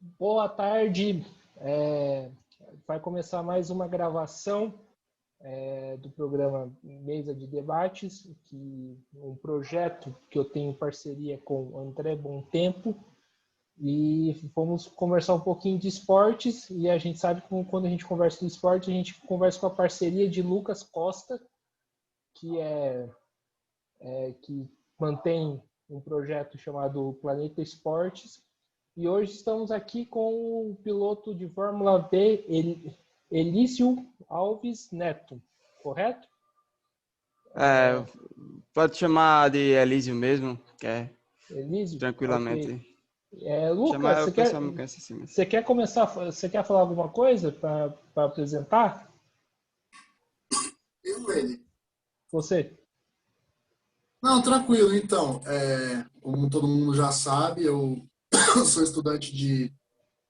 Boa tarde. Vai começar mais uma gravação do programa Mesa de Debates, um projeto que eu tenho em parceria com o André Bom Tempo, e vamos conversar um pouquinho de esportes. E a gente sabe que quando a gente conversa de esporte, a gente conversa com a parceria de Lucas Costa, que mantém um projeto chamado Planeta Esportes. E hoje estamos aqui com o piloto de Fórmula V, Elísio Alves Neto, correto? Pode chamar de Elísio mesmo, que é Elísio? tranquilamente. Okay. Lucas, Chamar, o pessoal me conhece assim. Você quer começar? Você quer falar alguma coisa para apresentar? Ele. Você? Não, tranquilo. Então, como todo mundo já sabe, eu sou estudante de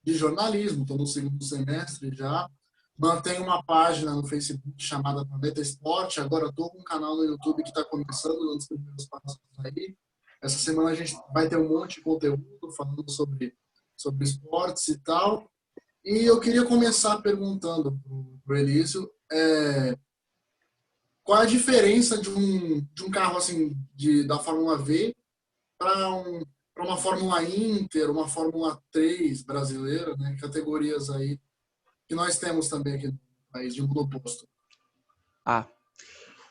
jornalismo, estou no segundo semestre já. Mantenho uma página no Facebook chamada Planeta Esporte. Agora estou com um canal no YouTube que está começando, dando os primeiros passos aí. Essa semana a gente vai ter um monte de conteúdo falando sobre esportes e tal. E eu queria começar perguntando para o Elísio qual a diferença de um carro assim da Fórmula V para uma Fórmula Inter, uma Fórmula 3 brasileira, né? Categorias aí que nós temos também aqui no país de monoposto.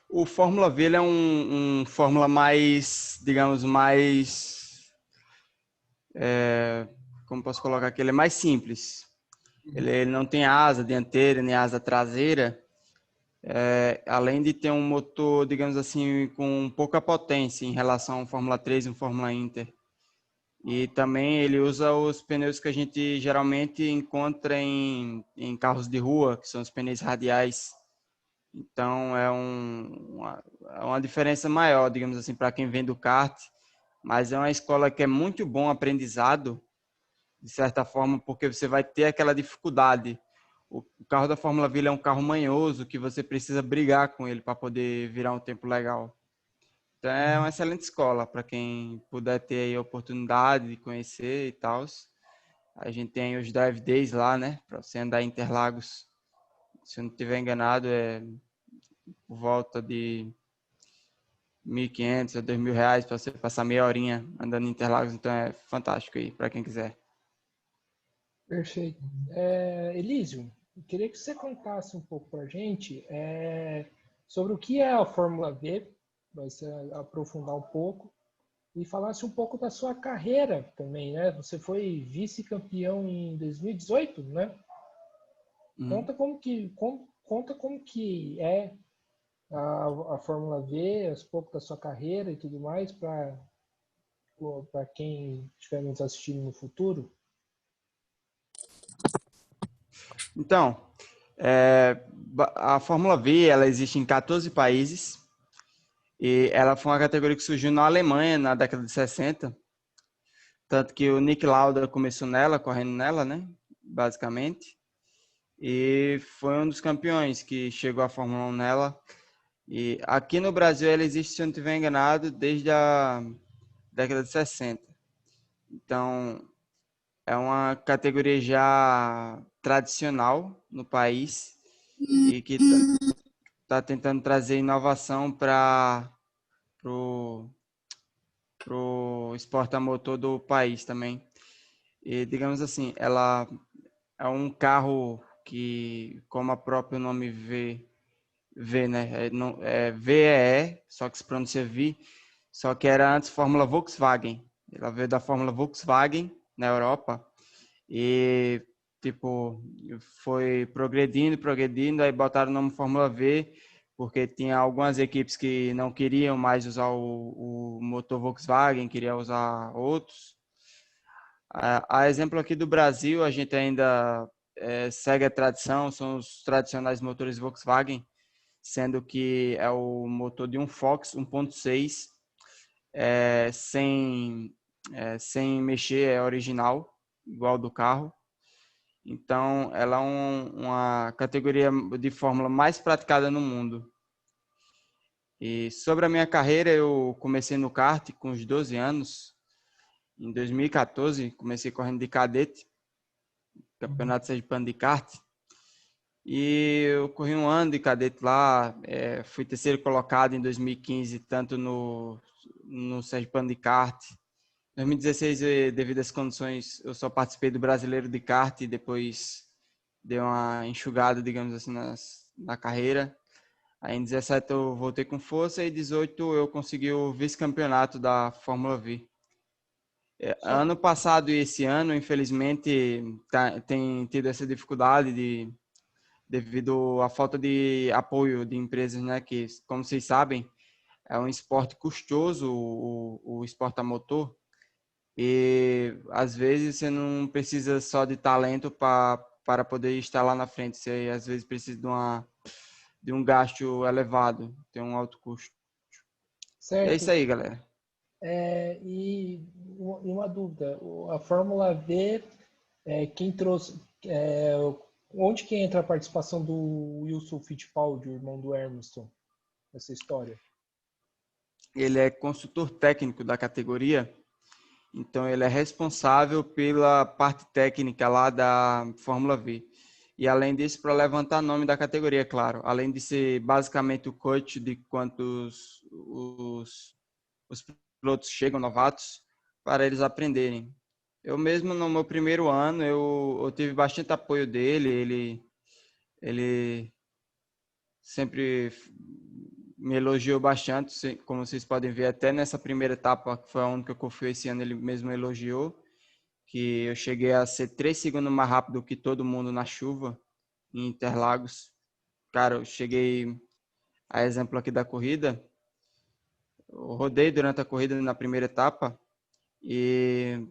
O Fórmula V ele é um Fórmula mais, digamos, como posso colocar aqui? Ele é mais simples. Ele não tem asa dianteira nem asa traseira, além de ter um motor, digamos assim, com pouca potência em relação ao Fórmula 3 e ao Fórmula Inter. E também ele usa os pneus que a gente geralmente encontra em carros de rua, que são os pneus radiais. Então é uma diferença maior, digamos assim, para quem vem do kart. Mas é uma escola que é muito bom aprendizado, de certa forma, porque você vai ter aquela dificuldade. O carro da Fórmula V é um carro manhoso, que você precisa brigar com ele para poder virar um tempo legal. Então é uma excelente escola para quem puder ter aí a oportunidade de conhecer e tal. A gente tem os Drive Days lá, né? Para você andar em Interlagos. Se eu não estiver enganado, é por volta de R$ 1.500 a R$ 2.000 para você passar meia horinha andando em Interlagos. Então é fantástico aí para quem quiser. Perfeito. Elísio, eu queria que você contasse um pouco para a gente sobre o que é a Fórmula V, vai se aprofundar um pouco, e falasse um pouco da sua carreira também, né? Você foi vice-campeão em 2018, né? Conta como que é a Fórmula V, um pouco da sua carreira e tudo mais, para quem estiver nos assistindo no futuro. Então, a Fórmula V ela existe em 14 países e ela foi uma categoria que surgiu na Alemanha na década de 60. Tanto que o Nick Lauda começou nela, correndo nela, né? Basicamente. E foi um dos campeões que chegou à Fórmula 1 nela. E aqui no Brasil ela existe, se eu não estiver enganado, desde a década de 60. Então, é uma categoria já tradicional no país e que está tentando trazer inovação para o esporte a motor do país também. E, digamos assim, ela é um carro que, como a próprio nome V, né? VEE, só que se pronuncia V, só que era antes Fórmula Volkswagen. Ela veio da Fórmula Volkswagen na Europa e, tipo, foi progredindo, aí botaram o nome Fórmula V, porque tinha algumas equipes que não queriam mais usar o motor Volkswagen, queriam usar outros. A exemplo aqui do Brasil, a gente ainda segue a tradição, são os tradicionais motores Volkswagen, sendo que é o motor de um Fox 1.6, sem mexer, é original, igual do carro. Então, ela é uma categoria de fórmula mais praticada no mundo. E sobre a minha carreira, eu comecei no kart com os 12 anos. Em 2014, comecei correndo de cadete. Campeonato Sergipano de Kart. E eu corri um ano de cadete lá, fui terceiro colocado em 2015, tanto no Sergipano de Kart. Em 2016, devido às condições, eu só participei do Brasileiro de Kart e depois dei uma enxugada, digamos assim, na carreira. Aí em 17 eu voltei com força e em 18 eu consegui o vice-campeonato da Fórmula V. Ano passado e esse ano, infelizmente, tem tido essa dificuldade devido à falta de apoio de empresas, né? Que, como vocês sabem, é um esporte custoso, o esporte a motor. E às vezes você não precisa só de talento para poder estar lá na frente. Você às vezes precisa de um gasto elevado, tem um alto custo. E é Certo. isso aí, galera. E uma dúvida, a Fórmula V, quem trouxe, onde que entra a participação do Wilson Fittipaldi, o irmão do Emerson, nessa história? Ele é consultor técnico da categoria, então ele é responsável pela parte técnica lá da Fórmula V. E além disso, para levantar nome da categoria, claro. Além de ser basicamente o coach de quantos os pilotos chegam novatos, para eles aprenderem. Eu mesmo, no meu primeiro ano, eu tive bastante apoio dele. Ele sempre me elogiou bastante, como vocês podem ver, até nessa primeira etapa, que foi a única que eu fui esse ano, ele mesmo elogiou, que eu cheguei a ser 3 segundos mais rápido que todo mundo na chuva, em Interlagos. Cara, eu cheguei, a exemplo aqui da corrida, eu rodei durante a corrida na primeira etapa e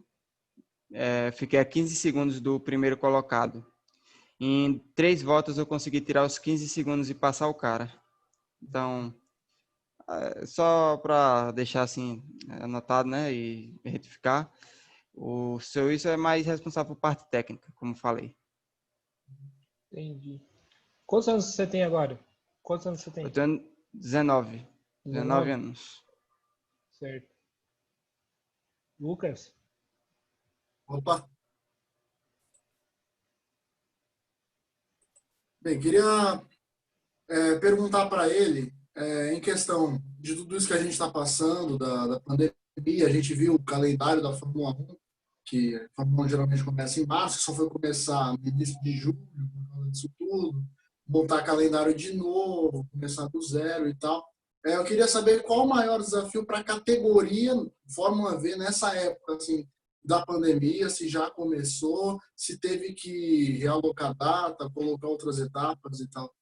fiquei a 15 segundos do primeiro colocado. Em 3 voltas eu consegui tirar os 15 segundos e passar o cara. Então, só para deixar assim anotado, né, e retificar, o seu Wilson é mais responsável por parte técnica, como falei. Entendi. Quantos anos você tem agora? Quantos anos você Eu tem? tenho 19 19? anos. Certo. Lucas? Opa. Bem, queria perguntar para ele, em questão de tudo isso que a gente está passando, da pandemia, a gente viu o calendário da Fórmula 1, que a Fórmula 1 geralmente começa em março, só foi começar no início de julho, por causa disso tudo, montar calendário de novo, começar do zero e tal. Eu queria saber qual o maior desafio para a categoria Fórmula V nessa época, assim, da pandemia, se já começou, se teve que realocar data, colocar outras etapas e tal.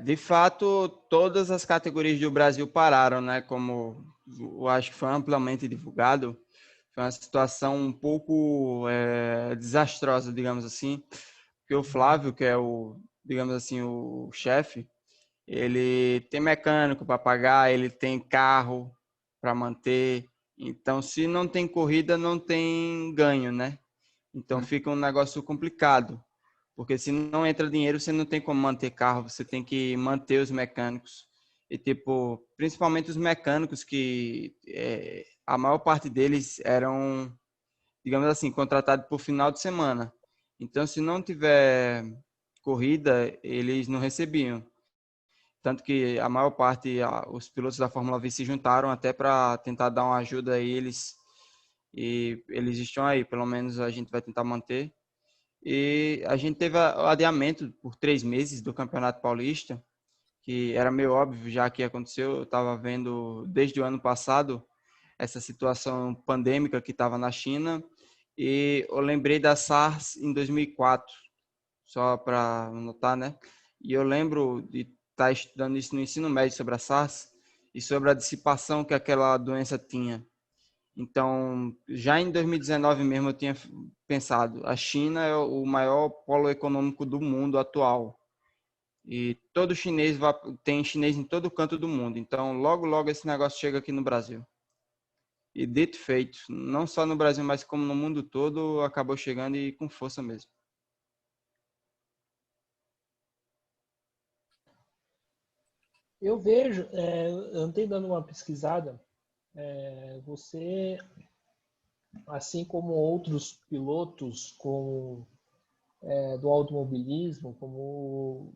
De fato, todas as categorias do Brasil pararam, né? Como eu acho que foi amplamente divulgado, foi uma situação um pouco desastrosa, digamos assim, porque o Flávio, que é digamos assim, o chefe, ele tem mecânico para pagar, ele tem carro para manter. Então, se não tem corrida, não tem ganho, né? Então fica um negócio complicado, porque se não entra dinheiro, você não tem como manter carro, você tem que manter os mecânicos. E tipo, principalmente os mecânicos que a maior parte deles eram, digamos assim, contratados por final de semana. Então, se não tiver corrida, eles não recebiam. Tanto que a maior parte, os pilotos da Fórmula V se juntaram até para tentar dar uma ajuda a eles. E eles estão aí, pelo menos a gente vai tentar manter. E a gente teve o adiamento por 3 meses do Campeonato Paulista, que era meio óbvio já que aconteceu. Eu estava vendo desde o ano passado essa situação pandêmica que estava na China. E eu lembrei da SARS em 2004, só para notar, né? E eu lembro de estar estudando isso no ensino médio sobre a SARS e sobre a dissipação que aquela doença tinha. Então, já em 2019 mesmo eu tinha pensado, a China é o maior polo econômico do mundo atual. E todo chinês tem chinês em todo canto do mundo. Então, logo, logo esse negócio chega aqui no Brasil. E dito e feito, não só no Brasil, mas como no mundo todo, acabou chegando e com força mesmo. Eu vejo, eu andei dando uma pesquisada, você assim como outros pilotos do automobilismo, como,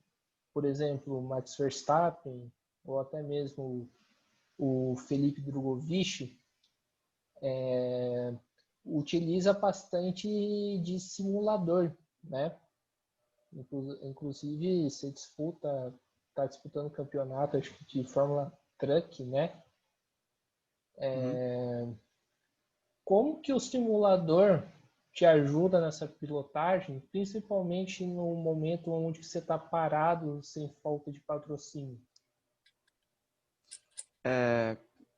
por exemplo, Max Verstappen, ou até mesmo o Felipe Drogovic, utiliza bastante de simulador, né? Inclusive, você está disputando campeonato, acho que de Fórmula Truck, né? Uhum. Como que o simulador te ajuda nessa pilotagem, principalmente no momento onde você está parado, sem falta de patrocínio?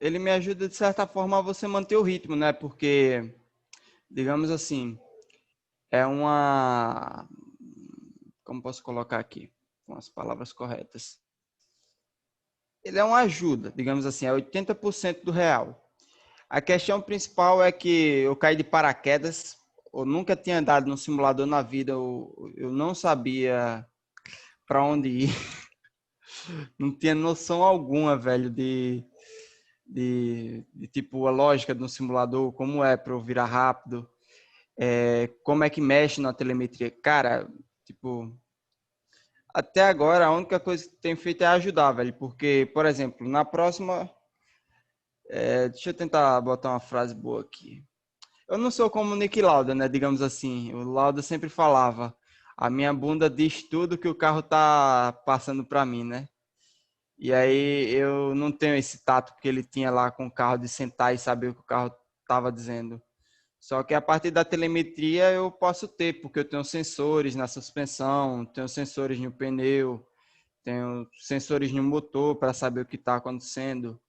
Ele me ajuda, de certa forma, a você manter o ritmo, né? Porque, digamos assim, é uma... Como posso colocar aqui? Com as palavras corretas. Ele é uma ajuda, digamos assim, é 80% do real. A questão principal é que eu caí de paraquedas, eu nunca tinha andado no simulador na vida, eu não sabia para onde ir, não tinha noção alguma, velho, de tipo a lógica do simulador, como é para eu virar rápido, como é que mexe na telemetria. Cara, tipo, até agora a única coisa que tem feito é ajudar, velho, porque, por exemplo, na próxima, deixa eu tentar botar uma frase boa aqui. Eu não sou como o Nick Lauda, né? Digamos assim. O Lauda sempre falava: a minha bunda diz tudo que o carro tá passando para mim, né? E aí eu não tenho esse tato que ele tinha lá com o carro de sentar e saber o que o carro estava dizendo. Só que a partir da telemetria eu posso ter, porque eu tenho sensores na suspensão, tenho sensores no pneu, tenho sensores no motor para saber o que está acontecendo.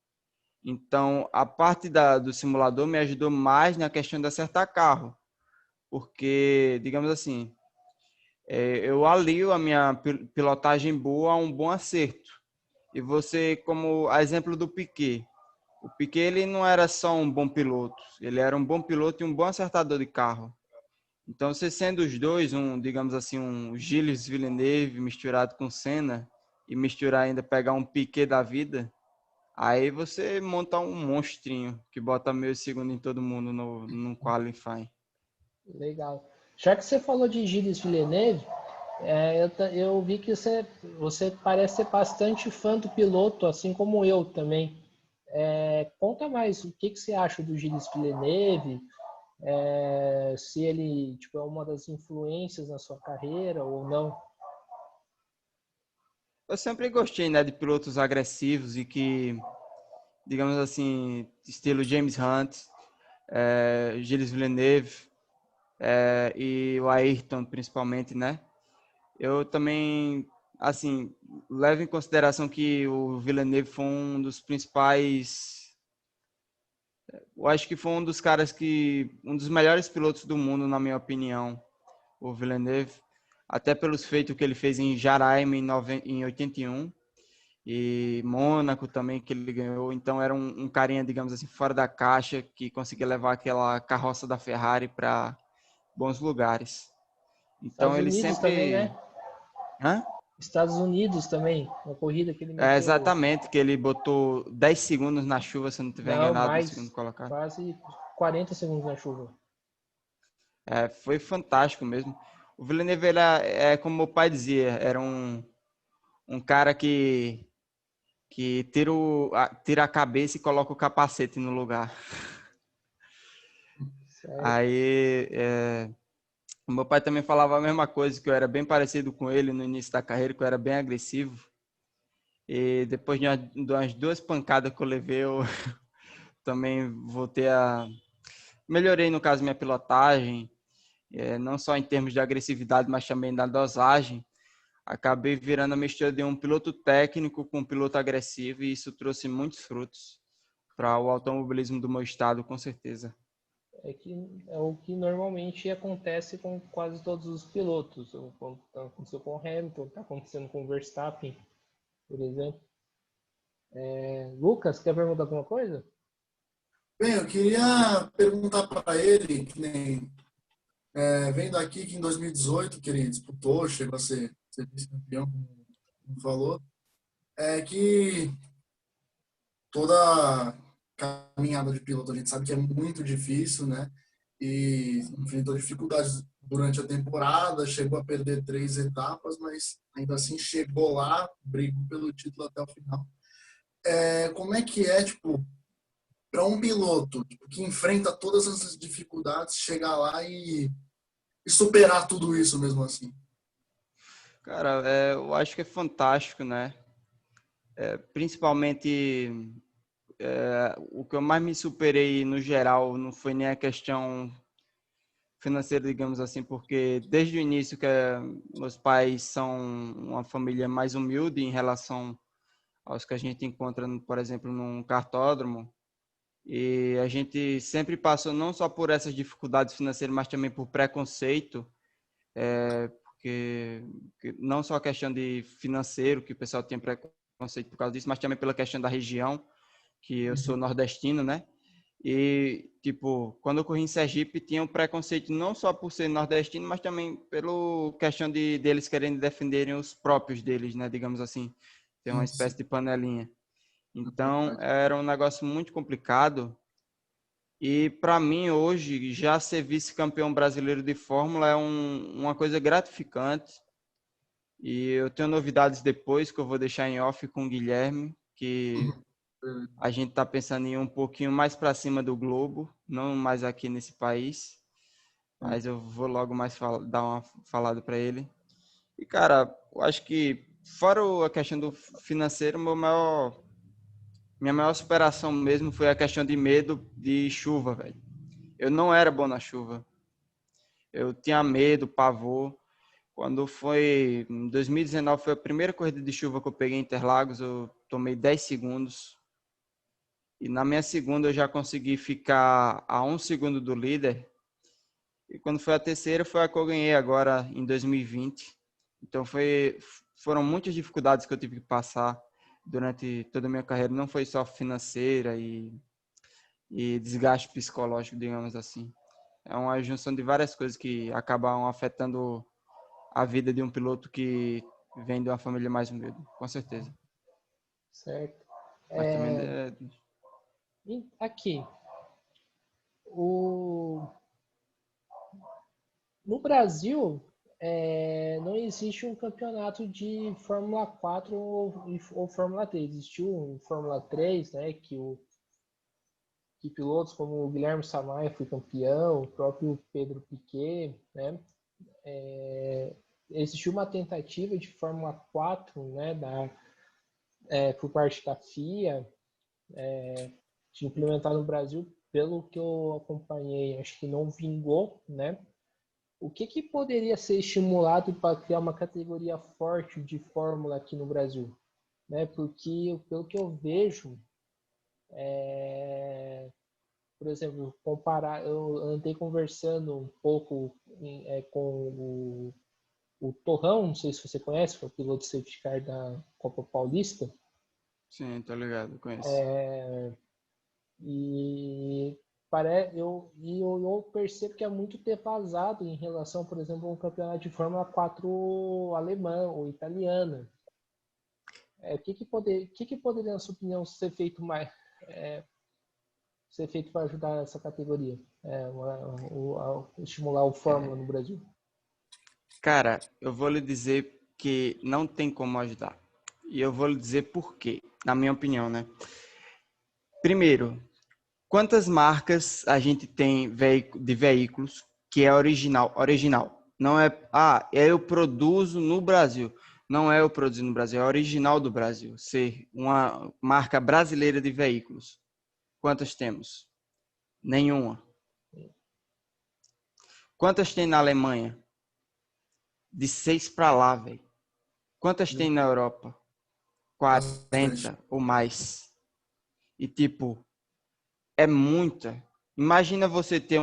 Então, a parte do simulador me ajudou mais na questão de acertar carro, porque, digamos assim, eu alio a minha pilotagem boa a um bom acerto. E você, como a exemplo do Piquet, o Piquet ele não era só um bom piloto, ele era um bom piloto e um bom acertador de carro. Então, você sendo os dois, digamos assim, um Gilles Villeneuve misturado com Senna, e misturar ainda, pegar um Piquet da vida, aí você monta um monstrinho que bota meio segundo em todo mundo no qualifying. Legal. Já que você falou de Gilles Villeneuve, eu vi que você parece ser bastante fã do piloto, assim como eu também. Conta mais, o que você acha do Gilles Villeneuve? Se ele tipo, é uma das influências na sua carreira ou não? Eu sempre gostei, né, de pilotos agressivos e que, digamos assim, estilo James Hunt, Gilles Villeneuve, e o Ayrton, principalmente, né? Eu também, assim, levo em consideração que o Villeneuve foi um dos principais, eu acho que foi um dos caras um dos melhores pilotos do mundo, na minha opinião, o Villeneuve, até pelos feitos que ele fez em Jaraima em 81 e Mônaco também que ele ganhou. Então era um carinha, digamos assim, fora da caixa que conseguia levar aquela carroça da Ferrari para bons lugares. Então Estados ele Unidos também, sempre... né? Hã? Estados Unidos também, uma corrida que ele É, meteu. exatamente, que ele botou 10 segundos na chuva, se não tiver Não, enganado, no segundo mais colocado. quase 40 segundos na chuva. Foi fantástico mesmo. O Villeneuve, como meu pai dizia, era um cara que tira a cabeça e coloca o capacete no lugar. Certo. Aí, o meu pai também falava a mesma coisa, que eu era bem parecido com ele no início da carreira, que eu era bem agressivo. E depois de umas duas pancadas que eu levei, eu também voltei a... Melhorei, no caso, minha pilotagem, não só em termos de agressividade, mas também da dosagem. Acabei virando a mistura de um piloto técnico com um piloto agressivo e isso trouxe muitos frutos para o automobilismo do meu estado, com certeza. É o que normalmente acontece com quase todos os pilotos. Aconteceu com o Hamilton, está acontecendo com o Verstappen, por exemplo. Lucas, quer perguntar alguma coisa? Bem, eu queria perguntar para ele, que nem, vendo aqui que em 2018 que ele disputou, chegou a ser vice-campeão, como falou, que toda caminhada de piloto a gente sabe que é muito difícil, né? e enfrentou dificuldades durante a temporada, chegou a perder 3 etapas, mas ainda assim chegou lá, brigou pelo título até o final. Como é que é, tipo, para um piloto tipo, que enfrenta todas essas dificuldades, chegar lá e superar tudo isso mesmo assim? Cara, eu acho que é fantástico, né? Principalmente, o que eu mais me superei no geral não foi nem a questão financeira, digamos assim, porque desde o início meus pais são uma família mais humilde em relação aos que a gente encontra, por exemplo, num cartódromo. E a gente sempre passou não só por essas dificuldades financeiras, mas também por preconceito, porque não só a questão de financeiro, que o pessoal tem preconceito por causa disso, mas também pela questão da região, que eu sou nordestino, né? E, tipo, quando eu corri em Sergipe, tinha um preconceito não só por ser nordestino, mas também pela questão deles querendo defenderem os próprios deles, né? Digamos assim, ter uma Sim, espécie de panelinha. é Então, verdade. era um negócio muito complicado. E, para mim, hoje, já ser vice-campeão brasileiro de Fórmula é uma coisa gratificante. E eu tenho novidades depois que eu vou deixar em off com o Guilherme, que a gente está pensando em ir um pouquinho mais para cima do globo, não mais aqui nesse país, mas eu vou logo mais dar uma falada para ele. E, cara, eu acho que, fora a questão do financeiro, minha maior superação mesmo foi a questão de medo de chuva, velho. Eu não era bom na chuva. Eu tinha medo, pavor. Quando foi em 2019, foi a primeira corrida de chuva que eu peguei em Interlagos, eu tomei 10 segundos. E na minha segunda eu já consegui ficar a 1 segundo do líder. E quando foi a terceira, foi a que eu ganhei agora em 2020. Então foram muitas dificuldades que eu tive que passar durante toda a minha carreira. Não foi só financeira e desgaste psicológico, digamos assim. É uma junção de várias coisas que acabam afetando a vida de um piloto que vem de uma família mais humilde, com certeza. Certo. Mas também E aqui, o, no Brasil, não existe um campeonato de Fórmula 4 ou Fórmula 3. Existiu um Fórmula 3, né, que pilotos como o Guilherme Samaia foi campeão, o próprio Pedro Piquet, né? Existiu uma tentativa de Fórmula 4, né, por parte da FIA, de implementar no Brasil, pelo que eu acompanhei, acho que não vingou, né? O que poderia ser estimulado para criar uma categoria forte de Fórmula aqui no Brasil? Né? Porque, pelo que eu vejo, por exemplo, eu andei conversando um pouco com o Torrão, não sei se você conhece, foi o piloto de safety car da Copa Paulista, sim, tô ligado, conheço. e eu percebo que é muito defasado em relação, por exemplo, a um campeonato de Fórmula 4 alemã ou italiana. O que poderia, na sua opinião, ser feito para ajudar essa categoria, estimular o Fórmula no Brasil? Cara, eu vou lhe dizer que não tem como ajudar. E eu vou lhe dizer por quê, na minha opinião, né? Primeiro, quantas marcas a gente tem de veículos que é original? Original. Não é, eu produzo no Brasil. Não é eu produzo no Brasil, é original do Brasil. Ser uma marca brasileira de veículos. Quantas temos? Nenhuma. Quantas tem na Alemanha? De 6 para lá, velho. Quantas tem na Europa? Bastante. 40 ou mais. E, tipo, é muita. Imagina você ter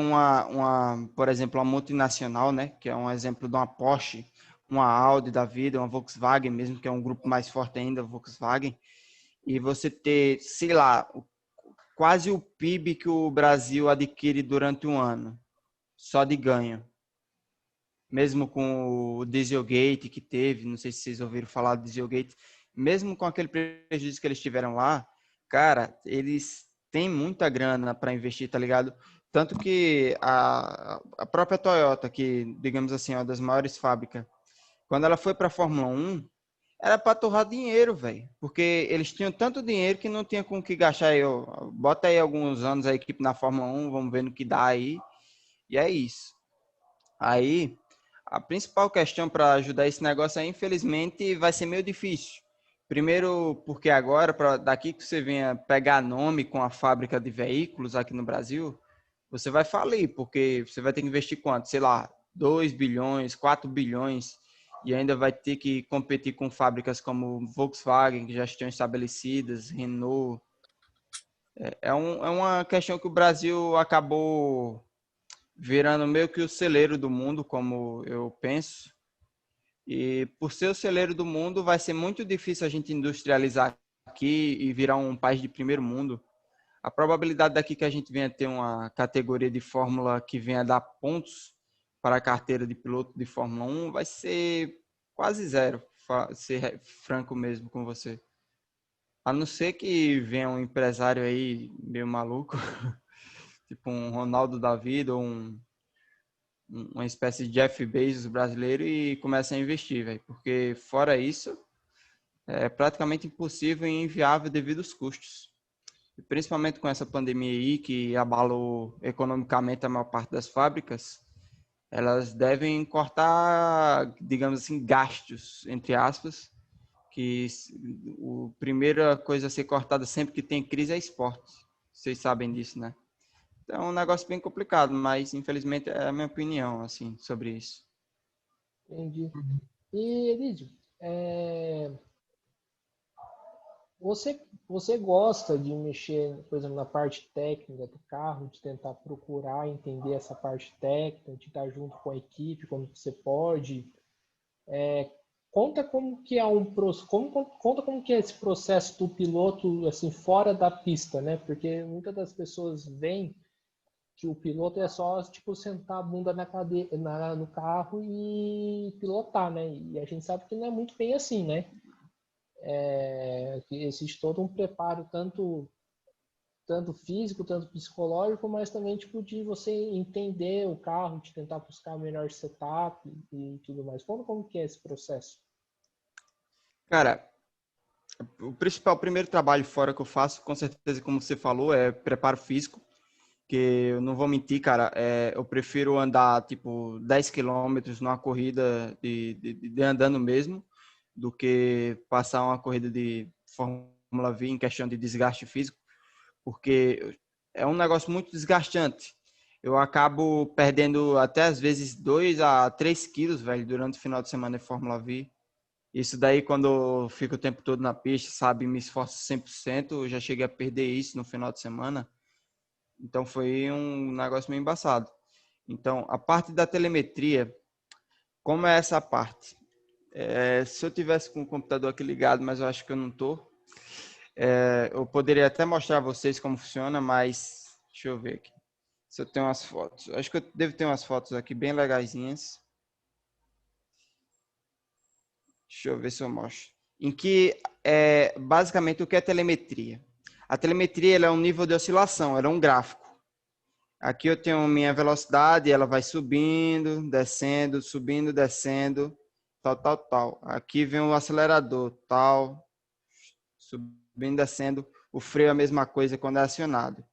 por exemplo, uma multinacional, né? Que é um exemplo de uma Porsche, uma Audi da vida, uma Volkswagen mesmo, que é um grupo mais forte ainda, Volkswagen. E você ter, sei lá, quase o PIB que o Brasil adquire durante um ano, só de ganho. Mesmo com o Dieselgate que teve, não sei se vocês ouviram falar do Dieselgate, mesmo com aquele prejuízo que eles tiveram lá, cara, eles tem muita grana para investir, tá ligado? Tanto que a própria Toyota, que, digamos assim, é uma das maiores fábricas, quando ela foi para a Fórmula 1, era para torrar dinheiro, velho. Porque eles tinham tanto dinheiro que não tinha com o que gastar. Bota aí alguns anos a equipe na Fórmula 1, vamos ver no que dá aí. E é isso. Aí, a principal questão para ajudar esse negócio aí, infelizmente, vai ser meio difícil. Primeiro, porque agora, daqui que você venha pegar nome com a fábrica de veículos aqui no Brasil, você vai falir, porque você vai ter que investir quanto? Sei lá, 2 bilhões, 4 bilhões, e ainda vai ter que competir com fábricas como Volkswagen, que já estão estabelecidas, Renault. É uma questão que o Brasil acabou virando meio que o celeiro do mundo, como eu penso. E por ser o celeiro do mundo, vai ser muito difícil a gente industrializar aqui e virar um país de primeiro mundo. A probabilidade daqui que a gente venha ter uma categoria de Fórmula que venha dar pontos para a carteira de piloto de Fórmula 1 vai ser quase zero, ser franco mesmo com você. A não ser que venha um empresário aí meio maluco, tipo um Ronaldo da vida ou uma espécie de Jeff Bezos brasileiro e comece a investir, velho. Porque fora isso, é praticamente impossível e inviável devido aos custos. E principalmente com essa pandemia aí que abalou economicamente a maior parte das fábricas, elas devem cortar, digamos assim, gastos, entre aspas, que a primeira coisa a ser cortada sempre que tem crise é esporte. Vocês sabem disso, né? Então é um negócio bem complicado, mas infelizmente é a minha opinião, assim, sobre isso. Entendi. E, Elídio, você gosta de mexer, por exemplo, na parte técnica do carro, de tentar procurar entender essa parte técnica, de estar junto com a equipe quando você pode? Conta como que é conta como que é esse processo do piloto assim fora da pista, né? Porque muitas das pessoas veem que o piloto é só tipo sentar a bunda no carro e pilotar, né? E a gente sabe que não é muito bem assim, né? Que existe todo um preparo tanto físico, tanto psicológico, mas também tipo de você entender o carro, de tentar buscar o melhor setup e tudo mais. Como que é esse processo? Cara, o primeiro trabalho fora que eu faço, com certeza, como você falou, é preparo físico, que eu não vou mentir, cara, eu prefiro andar, tipo, 10 quilômetros numa corrida de andando mesmo, do que passar uma corrida de Fórmula V em questão de desgaste físico, porque é um negócio muito desgastante. Eu acabo perdendo até, às vezes, 2 a 3 quilos, velho, durante o final de semana de Fórmula V. Isso daí, quando eu fico o tempo todo na pista, sabe, me esforço 100%, eu já cheguei a perder isso no final de semana. Então, foi um negócio meio embaçado. Então, a parte da telemetria, como é essa parte? Se eu tivesse com o computador aqui ligado, mas eu acho que eu não estou, eu poderia até mostrar a vocês como funciona, mas deixa eu ver aqui. Se eu tenho umas fotos. Acho que eu devo ter umas fotos aqui bem legaisinhas. Deixa eu ver se eu mostro. Em que, basicamente, o que é telemetria? A telemetria ela é um nível de oscilação, ela é um gráfico. Aqui eu tenho minha velocidade, ela vai subindo, descendo, subindo, descendo, tal, tal, tal. Aqui vem o acelerador, tal, subindo, descendo. O freio é a mesma coisa quando é acionado.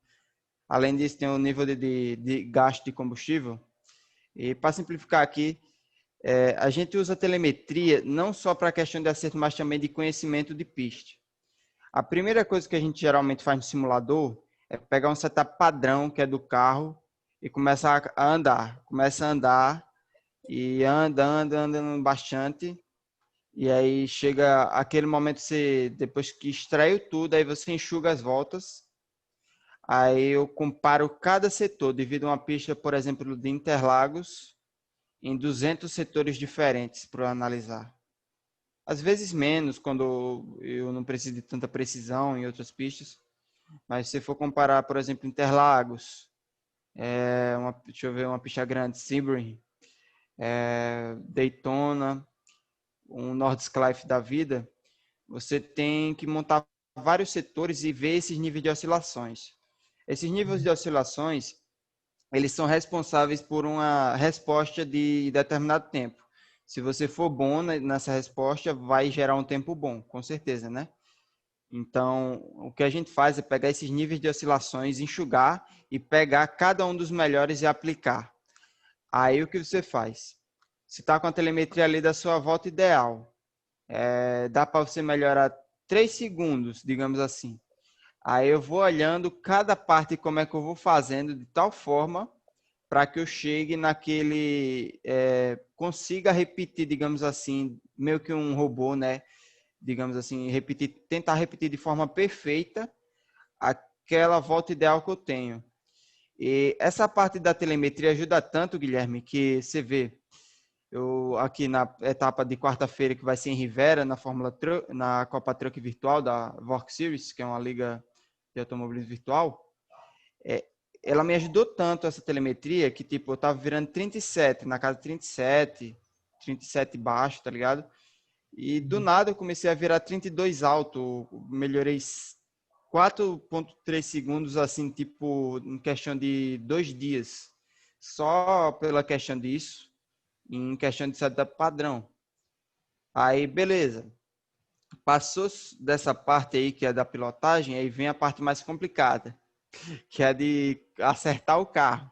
Além disso, tem o nível de gasto de combustível. E para simplificar aqui, a gente usa telemetria não só para a questão de acerto, mas também de conhecimento de pista. A primeira coisa que a gente geralmente faz no simulador é pegar um setup padrão, que é do carro, e começar a andar. Começa a andar e anda bastante. E aí chega aquele momento, depois que extraiu tudo, aí você enxuga as voltas. Aí eu comparo cada setor, divido uma pista, por exemplo, de Interlagos, em 200 setores diferentes para analisar. Às vezes menos, quando eu não preciso de tanta precisão em outras pistas. Mas se for comparar, por exemplo, Interlagos, deixa eu ver, uma pista grande, Sebring, Daytona, um Nordschleife da vida, você tem que montar vários setores e ver esses níveis de oscilações. Esses níveis de oscilações, eles são responsáveis por uma resposta de determinado tempo. Se você for bom nessa resposta, vai gerar um tempo bom, com certeza, né? Então, o que a gente faz é pegar esses níveis de oscilações, enxugar e pegar cada um dos melhores e aplicar. Aí, o que você faz? Você está com a telemetria ali da sua volta ideal. Dá para você melhorar 3 segundos, digamos assim. Aí eu vou olhando cada parte como é que eu vou fazendo de tal forma para que eu chegue naquele, consiga repetir, digamos assim, meio que um robô, né? Digamos assim, tentar repetir de forma perfeita aquela volta ideal que eu tenho. E essa parte da telemetria ajuda tanto, Guilherme, que você vê, eu aqui na etapa de quarta-feira que vai ser em Rivera, na Copa Truck Virtual da Vork Series, que é uma liga de automobilismo virtual, é, ela me ajudou tanto essa telemetria que tipo eu tava virando 37 na casa 37 baixo, tá ligado? E do nada eu comecei a virar 32 alto, melhorei 4,3 segundos, assim, tipo, em questão de 2 dias. Só pela questão disso, em questão de setup padrão. Aí, beleza. Passou dessa parte aí, que é da pilotagem, aí vem a parte mais complicada, que é de acertar o carro.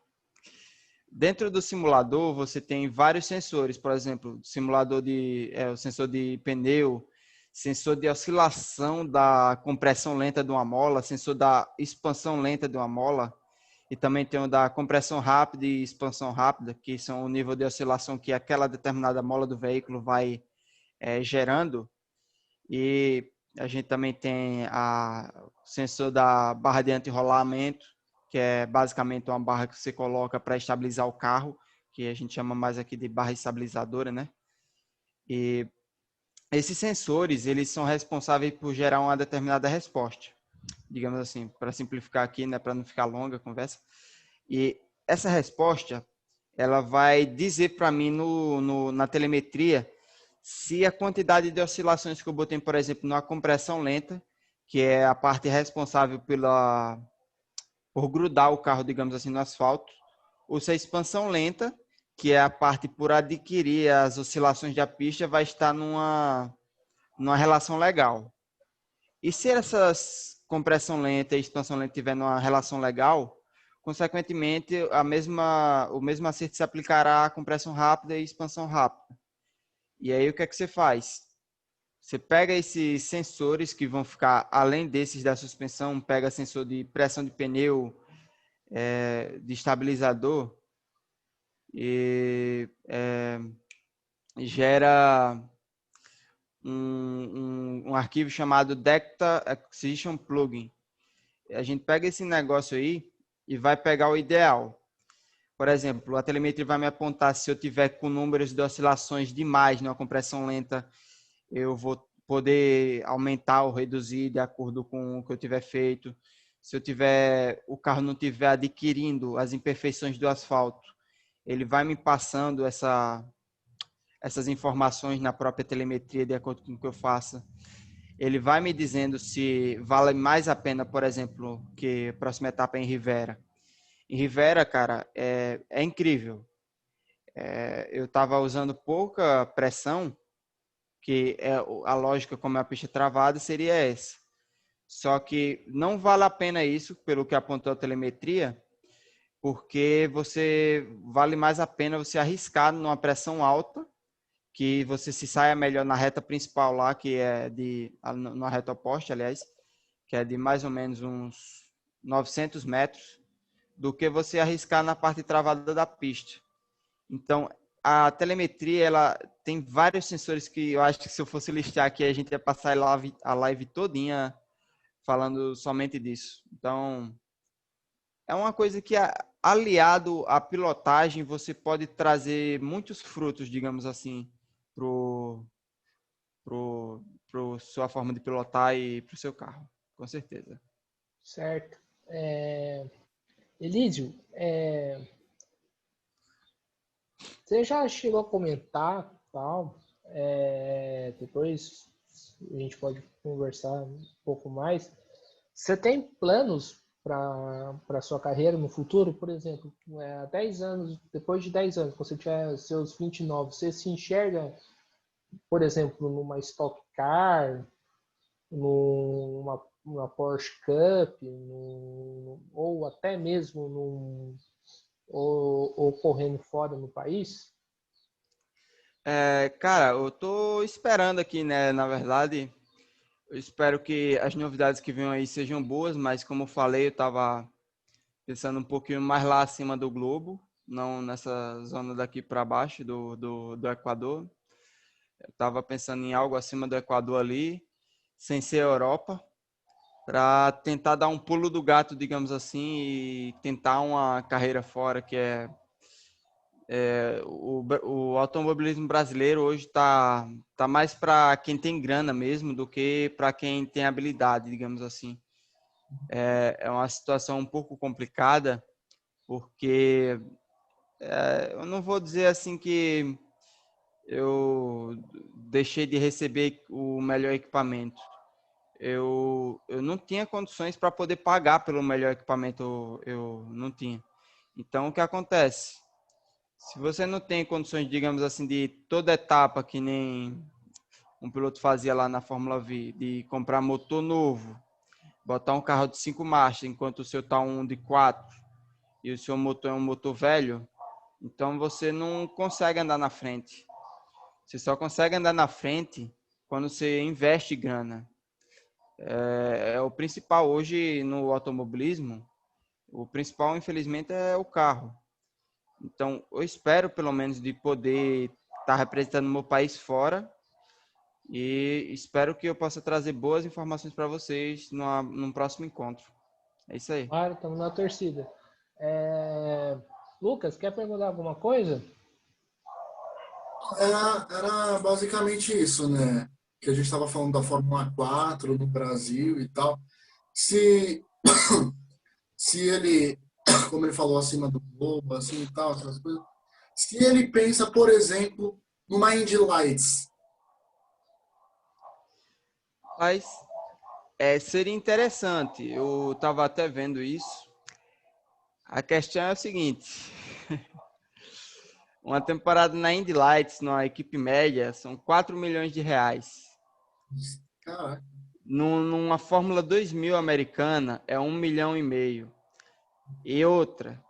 Dentro do simulador, você tem vários sensores, por exemplo, o sensor de pneu, sensor de oscilação da compressão lenta de uma mola, sensor da expansão lenta de uma mola, e também tem o da compressão rápida e expansão rápida, que são o nível de oscilação que aquela determinada mola do veículo vai gerando. E a gente também tem o sensor da barra de anti-rolamento, que é basicamente uma barra que você coloca para estabilizar o carro, que a gente chama mais aqui de barra estabilizadora, né? E esses sensores, eles são responsáveis por gerar uma determinada resposta, digamos assim, para simplificar aqui, né, para não ficar longa a conversa. E essa resposta, ela vai dizer para mim na telemetria se a quantidade de oscilações que eu botei, por exemplo, numa compressão lenta, que é a parte responsável por grudar o carro, digamos assim, no asfalto, ou se a expansão lenta, que é a parte por adquirir as oscilações da pista, vai estar numa relação legal. E se essas compressão lenta e expansão lenta tiver numa relação legal, consequentemente, o mesmo acerto se aplicará à compressão rápida e expansão rápida. E aí, o que é que você faz? Você pega esses sensores que vão ficar além desses da suspensão, pega sensor de pressão de pneu, de estabilizador, e gera um arquivo chamado Decta Acquisition Plugin. A gente pega esse negócio aí e vai pegar o ideal. Por exemplo, a telemetria vai me apontar se eu tiver com números de oscilações demais numa compressão lenta, eu vou poder aumentar ou reduzir de acordo com o que eu tiver feito. Se o carro não tiver adquirindo as imperfeições do asfalto, ele vai me passando essas informações na própria telemetria de acordo com o que eu faça. Ele vai me dizendo se vale mais a pena, por exemplo, que a próxima etapa é em Rivera. Em Rivera, cara, é incrível. Eu estava usando pouca pressão, que a lógica como a pista travada seria essa. Só que não vale a pena isso, pelo que apontou a telemetria, porque vale mais a pena você arriscar numa pressão alta, que você se saia melhor na reta principal lá, que é na reta oposta, aliás, que é de mais ou menos uns 900 metros, do que você arriscar na parte travada da pista. Então, a telemetria, ela tem vários sensores que eu acho que se eu fosse listar aqui, a gente ia passar a live todinha falando somente disso. Então, é uma coisa que, aliado à pilotagem, você pode trazer muitos frutos, digamos assim, para sua forma de pilotar e para o seu carro, com certeza. Certo. Elísio, você já chegou a comentar, tal, depois a gente pode conversar um pouco mais. Você tem planos para a sua carreira no futuro? Por exemplo, 10 anos, depois de 10 anos, quando você tiver seus 29, você se enxerga, por exemplo, numa Stock Car, numa Porsche Cup, ou até mesmo ou correndo fora no país? Cara, eu tô esperando aqui, né? Na verdade, eu espero que as novidades que venham aí sejam boas, mas como eu falei, eu tava pensando um pouquinho mais lá acima do globo, não nessa zona daqui para baixo do Equador. Eu tava pensando em algo acima do Equador ali, sem ser Europa, para tentar dar um pulo do gato, digamos assim, e tentar uma carreira fora, que o automobilismo brasileiro hoje tá mais para quem tem grana mesmo do que para quem tem habilidade, digamos assim. É uma situação um pouco complicada, porque eu não vou dizer assim que eu deixei de receber o melhor equipamento. Eu não tinha condições para poder pagar pelo melhor equipamento, eu não tinha. Então, o que acontece? Se você não tem condições, digamos assim, de toda etapa, que nem um piloto fazia lá na Fórmula V, de comprar motor novo, botar um carro de 5 marchas, enquanto o seu está um de 4, e o seu motor é um motor velho, então você não consegue andar na frente. Você só consegue andar na frente quando você investe grana. É o principal hoje no automobilismo. O principal, infelizmente, é o carro. Então, eu espero, pelo menos, de poder estar representando meu país fora e espero que eu possa trazer boas informações para vocês num próximo encontro. É isso aí. Claro, estamos na torcida. Lucas, quer perguntar alguma coisa? Era basicamente isso, né? Que a gente estava falando da Fórmula 4 no Brasil e tal. Se, se ele, como ele falou, acima do globo, assim e tal, essas coisas. Se ele pensa, por exemplo, numa Indy Lights. Mas seria interessante. Eu estava até vendo isso. A questão é o seguinte. Uma temporada na Indy Lights, numa equipe média, são 4 milhões de reais. Caraca. Numa Fórmula 2000 americana, é 1,5 milhão. E outra,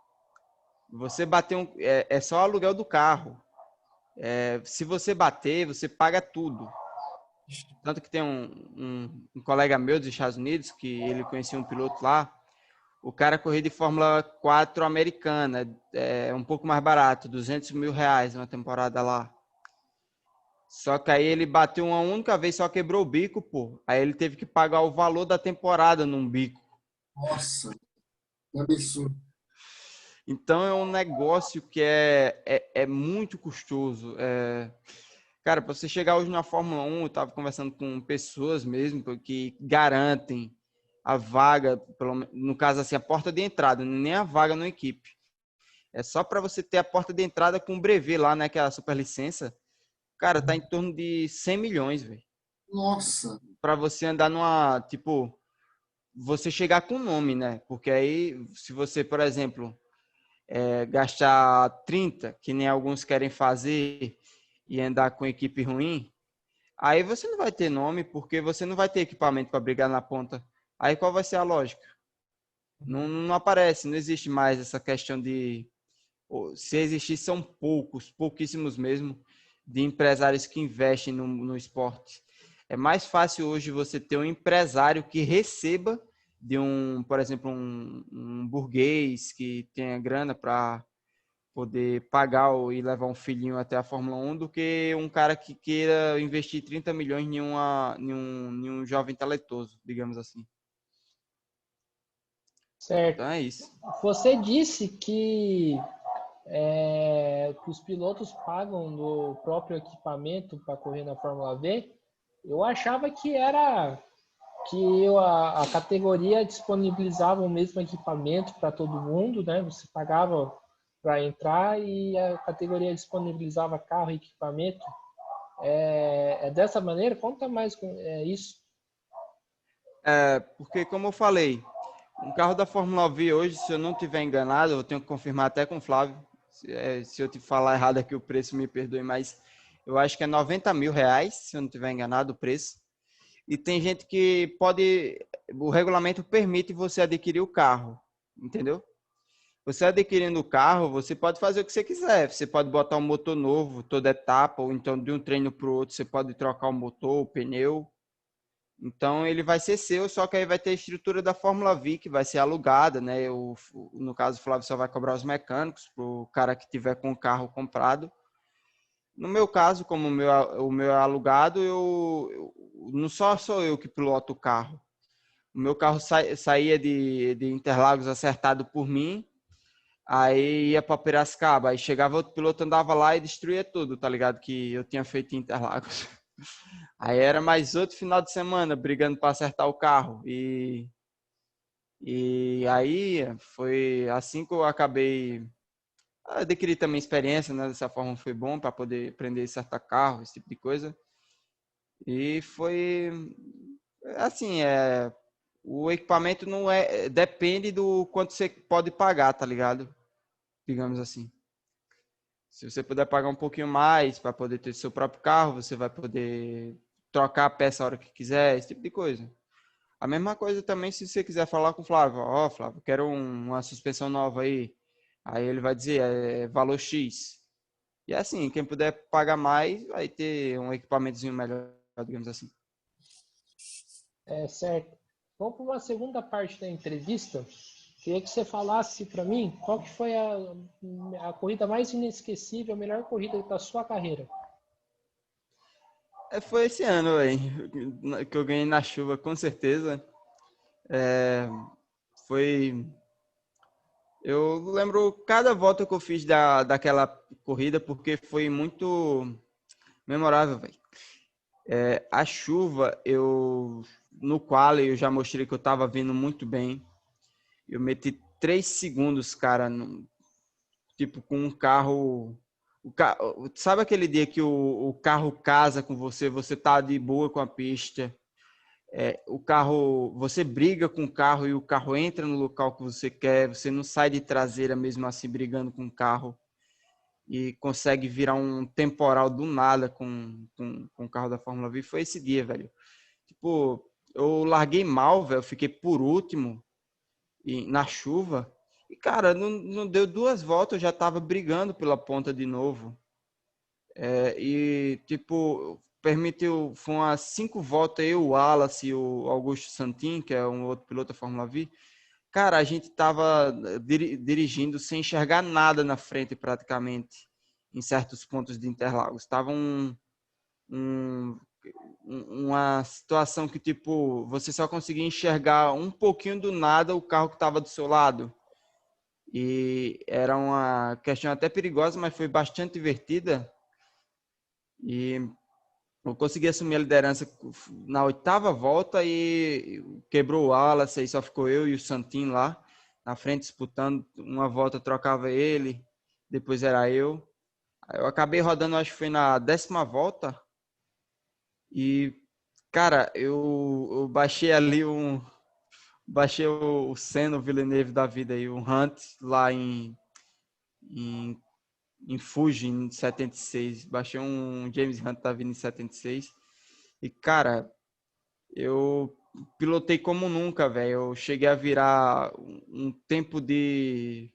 você bater é só o aluguel do carro. Se você bater, você paga tudo. Tanto que tem um colega meu dos Estados Unidos, que ele conhecia um piloto lá, o cara corria de Fórmula 4 americana, um pouco mais barato, 200 mil reais uma temporada lá. Só que aí ele bateu uma única vez, só quebrou o bico, pô. Aí ele teve que pagar o valor da temporada num bico. Nossa, que absurdo. Então é um negócio que é muito custoso. Cara, para você chegar hoje na Fórmula 1, eu estava conversando com pessoas mesmo que garantem a vaga, no caso assim, a porta de entrada, nem a vaga na equipe. É só para você ter a porta de entrada com o brevet lá, né, que é a superlicença. Cara, tá em torno de 100 milhões, velho. Nossa. Para você andar numa, tipo, você chegar com nome, né? Porque aí, se você, por exemplo, gastar 30, que nem alguns querem fazer, e andar com equipe ruim, aí você não vai ter nome, porque você não vai ter equipamento para brigar na ponta. Aí qual vai ser a lógica? Não aparece, não existe mais essa questão de... Se existir, são pouquíssimos mesmo, de empresários que investem no esporte. É mais fácil hoje você ter um empresário que receba de por exemplo, um burguês que tenha grana para poder pagar e levar um filhinho até a Fórmula 1 do que um cara que queira investir 30 milhões em um jovem talentoso, digamos assim. Certo. Então é isso. Você disse que os pilotos pagam do próprio equipamento para correr na Fórmula V. Eu achava que a categoria disponibilizava o mesmo equipamento para todo mundo, né? Você pagava para entrar e a categoria disponibilizava carro e equipamento. É dessa maneira? Conta mais isso. Porque, como eu falei, Um carro da Fórmula V hoje, se eu não tiver enganado, eu tenho que confirmar até com o Flávio, se eu te falar errado aqui o preço, me perdoe, mas eu acho que é 90 mil reais, se eu não tiver enganado o preço. E tem gente que pode, o regulamento permite você adquirir o carro, entendeu? Você adquirindo o carro, você pode fazer o que você quiser. Você pode botar um motor novo toda etapa, ou então de um treino para o outro, você pode trocar o motor, o pneu. Então ele vai ser seu, só que aí vai ter a estrutura da Fórmula V, que vai ser alugada, né? No caso, o Flávio só vai cobrar os mecânicos para o cara que tiver com o carro comprado. No meu caso, como o meu é alugado, não só sou eu que piloto o carro. O meu carro saía de Interlagos acertado por mim, aí ia para Piracicaba, aí chegava outro piloto, andava lá e destruía tudo, tá ligado? Que eu tinha feito em Interlagos. Aí era mais outro final de semana brigando para acertar o carro. E aí foi assim que eu acabei. Adquiri também experiência, né? Dessa forma foi bom para poder aprender a acertar carro, esse tipo de coisa. E foi assim, o equipamento não depende do quanto você pode pagar, tá ligado? Digamos assim. Se você puder pagar um pouquinho mais para poder ter seu próprio carro, você vai poder trocar a peça a hora que quiser, esse tipo de coisa. A mesma coisa também se você quiser falar com o Flávio. Ó, Flávio, quero uma suspensão nova aí. Aí ele vai dizer, valor X. E assim, quem puder pagar mais, vai ter um equipamentozinho melhor, digamos assim. É certo. Vamos para uma segunda parte da entrevista. Queria que você falasse para mim qual que foi a corrida mais inesquecível, a melhor corrida da sua carreira. Foi esse ano, velho, que eu ganhei na chuva, com certeza. Foi. Eu lembro cada volta que eu fiz daquela corrida, porque foi muito memorável, velho. A chuva, no quali eu já mostrei que eu tava vindo muito bem. Eu meti 3 segundos, cara, tipo com um carro. Sabe aquele dia que o carro casa com você, você tá de boa com a pista, o carro, você briga com o carro e o carro entra no local que você quer, você não sai de traseira mesmo assim brigando com o carro e consegue virar um temporal do nada com o carro da Fórmula V. Foi esse dia, velho. Tipo, eu larguei mal, velho, fiquei por último na chuva. E, cara, não deu 2 voltas, eu já tava brigando pela ponta de novo. Tipo, permitiu, foi umas 5 voltas, eu, o Wallace e o Augusto Santin, que é um outro piloto da Fórmula V. Cara, a gente tava dirigindo sem enxergar nada na frente, praticamente, em certos pontos de Interlagos. Tava uma situação que, tipo, você só conseguia enxergar um pouquinho do nada o carro que estava do seu lado. E era uma questão até perigosa, mas foi bastante divertida. E eu consegui assumir a liderança na 8ª volta e quebrou o Wallace, aí só ficou eu e o Santin lá na frente disputando. Uma volta trocava ele, depois era eu. Aí eu acabei rodando, acho que foi na 10ª volta. E, cara, eu baixei ali baixei o Senna, o Villeneuve da vida aí, o Hunt lá em, em Fuji em 76. Baixei um James Hunt da vida em 76. E, cara, eu pilotei como nunca, velho. Eu cheguei a virar um tempo de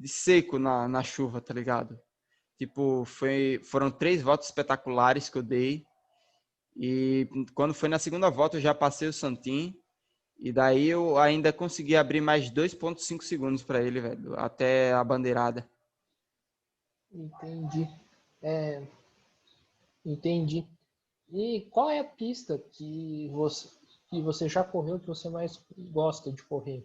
seco na chuva, tá ligado? Tipo, foram 3 voltas espetaculares que eu dei. E quando foi na segunda volta, eu já passei o Santin. E daí eu ainda consegui abrir mais 2,5 segundos para ele, velho, até a bandeirada. Entendi. Entendi. E qual é a pista que você já correu que você mais gosta de correr?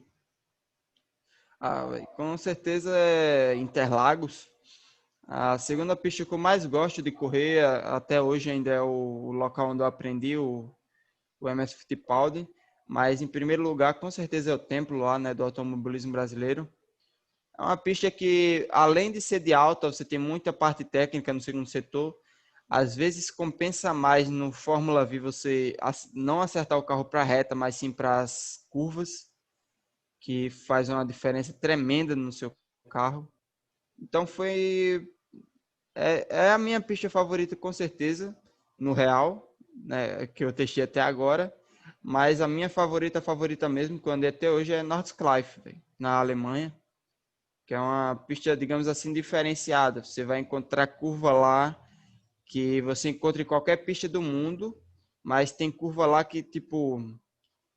Véio, com certeza é Interlagos. A segunda pista que eu mais gosto de correr até hoje ainda é o local onde eu aprendi o MS Fittipaldi. Mas em primeiro lugar, com certeza é o templo lá, né, do automobilismo brasileiro. É uma pista que, além de ser de alta, você tem muita parte técnica no segundo setor. Às vezes compensa mais no Fórmula V você não acertar o carro para a reta, mas sim para as curvas, que faz uma diferença tremenda no seu carro. Então é a minha pista favorita com certeza, no real, né, que eu testei até agora. Mas a minha favorita mesmo, que eu andei até hoje, é Nordschleife, na Alemanha, que é uma pista, digamos assim, diferenciada. Você vai encontrar curva lá que você encontra em qualquer pista do mundo, mas tem curva lá que, tipo,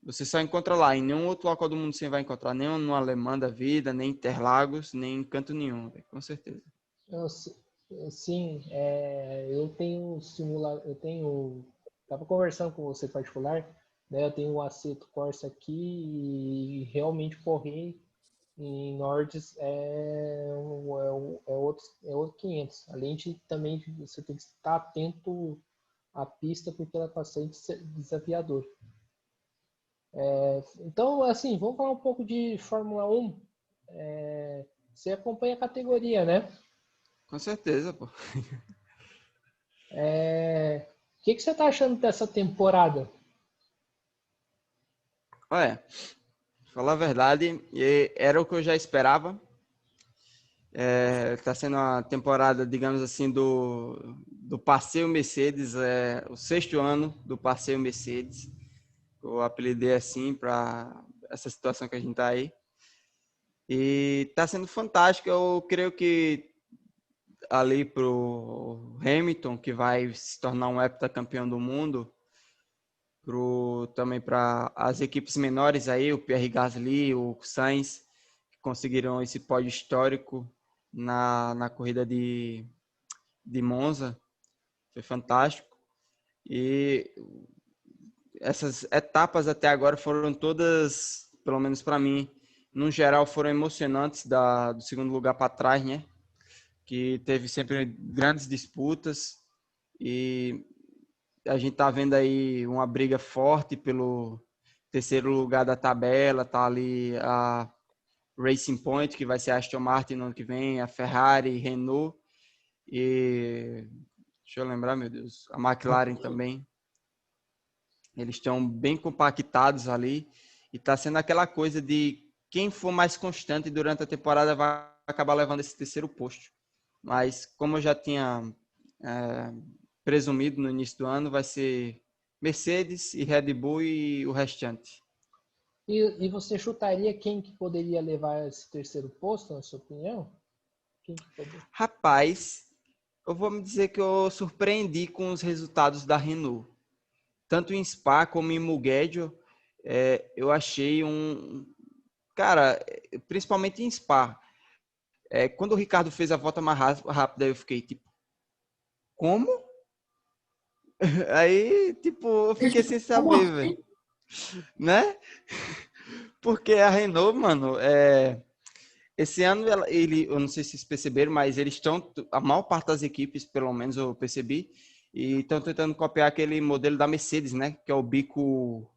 você só encontra lá. Em nenhum outro local do mundo você vai encontrar, nem no Alemã da vida, nem em Interlagos, nem em canto nenhum, véio, com certeza. Sim, eu tenho, estava conversando com você particular, né? Eu tenho o Assetto Corsa aqui e realmente correr em Nordes outro 500. Além de também você tem que estar atento à pista porque ela é bastante desafiadora. Então, assim, vamos falar um pouco de Fórmula 1. Você acompanha a categoria, né? Com certeza, pô. O que você está achando dessa temporada? Olha, falar a verdade, era o que eu já esperava. Está sendo uma temporada, digamos assim, do Passeio Mercedes, o 6º ano do Passeio Mercedes. Eu apelidei assim para essa situação que a gente está aí. E está sendo fantástico. Eu creio que ali para o Hamilton, que vai se tornar um heptacampeão do mundo, também para as equipes menores aí, o Pierre Gasly, o Sainz, que conseguiram esse pódio histórico na corrida de Monza. Foi fantástico. E essas etapas até agora foram todas, pelo menos para mim, no geral, foram emocionantes do segundo lugar para trás, né? Que teve sempre grandes disputas e a gente tá vendo aí uma briga forte pelo terceiro lugar da tabela, tá ali a Racing Point, que vai ser a Aston Martin no ano que vem, a Ferrari, Renault e deixa eu lembrar, meu Deus, a McLaren também. Eles estão bem compactados ali e está sendo aquela coisa de quem for mais constante durante a temporada vai acabar levando esse terceiro posto. Mas como eu já tinha presumido no início do ano, vai ser Mercedes e Red Bull e o restante. E você chutaria quem que poderia levar esse terceiro posto, na sua opinião? Quem que poderia? Rapaz, eu vou me dizer que eu surpreendi com os resultados da Renault. Tanto em Spa como em Mugello, eu achei Cara, principalmente em Spa. Quando o Ricardo fez a volta mais rápida, eu fiquei tipo, como? Aí, tipo, eu fiquei sem Como saber, velho. assim? Né? Porque a Renault, mano, esse ano, eu não sei se vocês perceberam, mas eles estão, a maior parte das equipes, pelo menos eu percebi, e estão tentando copiar aquele modelo da Mercedes, né? Que é o bico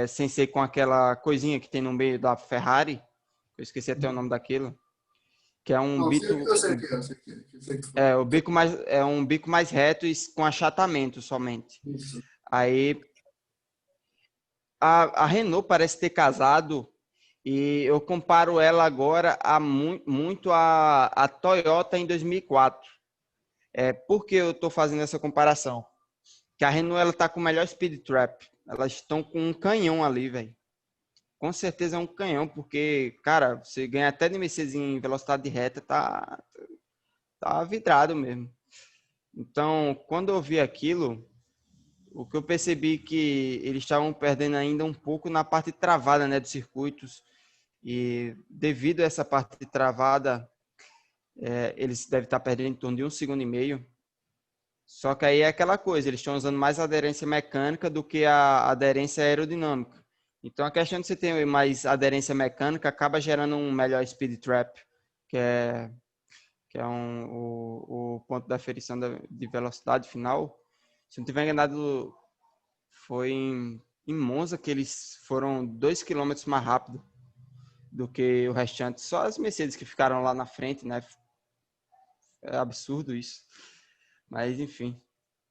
sem ser com aquela coisinha que tem no meio da Ferrari. Eu esqueci até o nome daquilo. Que é um Não, bico, eu sei que é, eu sei que é, eu sei que foi. é um bico mais reto e com achatamento somente. Isso. Aí a Renault parece ter casado e eu comparo ela agora muito a Toyota em 2004. Por que eu estou fazendo essa comparação? Que a Renault ela tá com o melhor speed trap. Elas estão com um canhão ali, velho. Com certeza é um canhão, porque, cara, você ganha até de Mercedes em velocidade reta, tá vidrado mesmo. Então, quando eu vi aquilo, o que eu percebi que eles estavam perdendo ainda um pouco na parte travada, né, dos circuitos. E devido a essa parte travada, eles devem estar perdendo em torno de 1,5 segundo. Só que aí é aquela coisa, eles estão usando mais aderência mecânica do que a aderência aerodinâmica. Então a questão de você ter mais aderência mecânica acaba gerando um melhor speed trap, que é, o ponto da aferição de velocidade final. Se não tiver enganado, foi em Monza que eles foram 2 quilômetros mais rápido do que o restante. Só as Mercedes que ficaram lá na frente, né? É absurdo isso. Mas, enfim.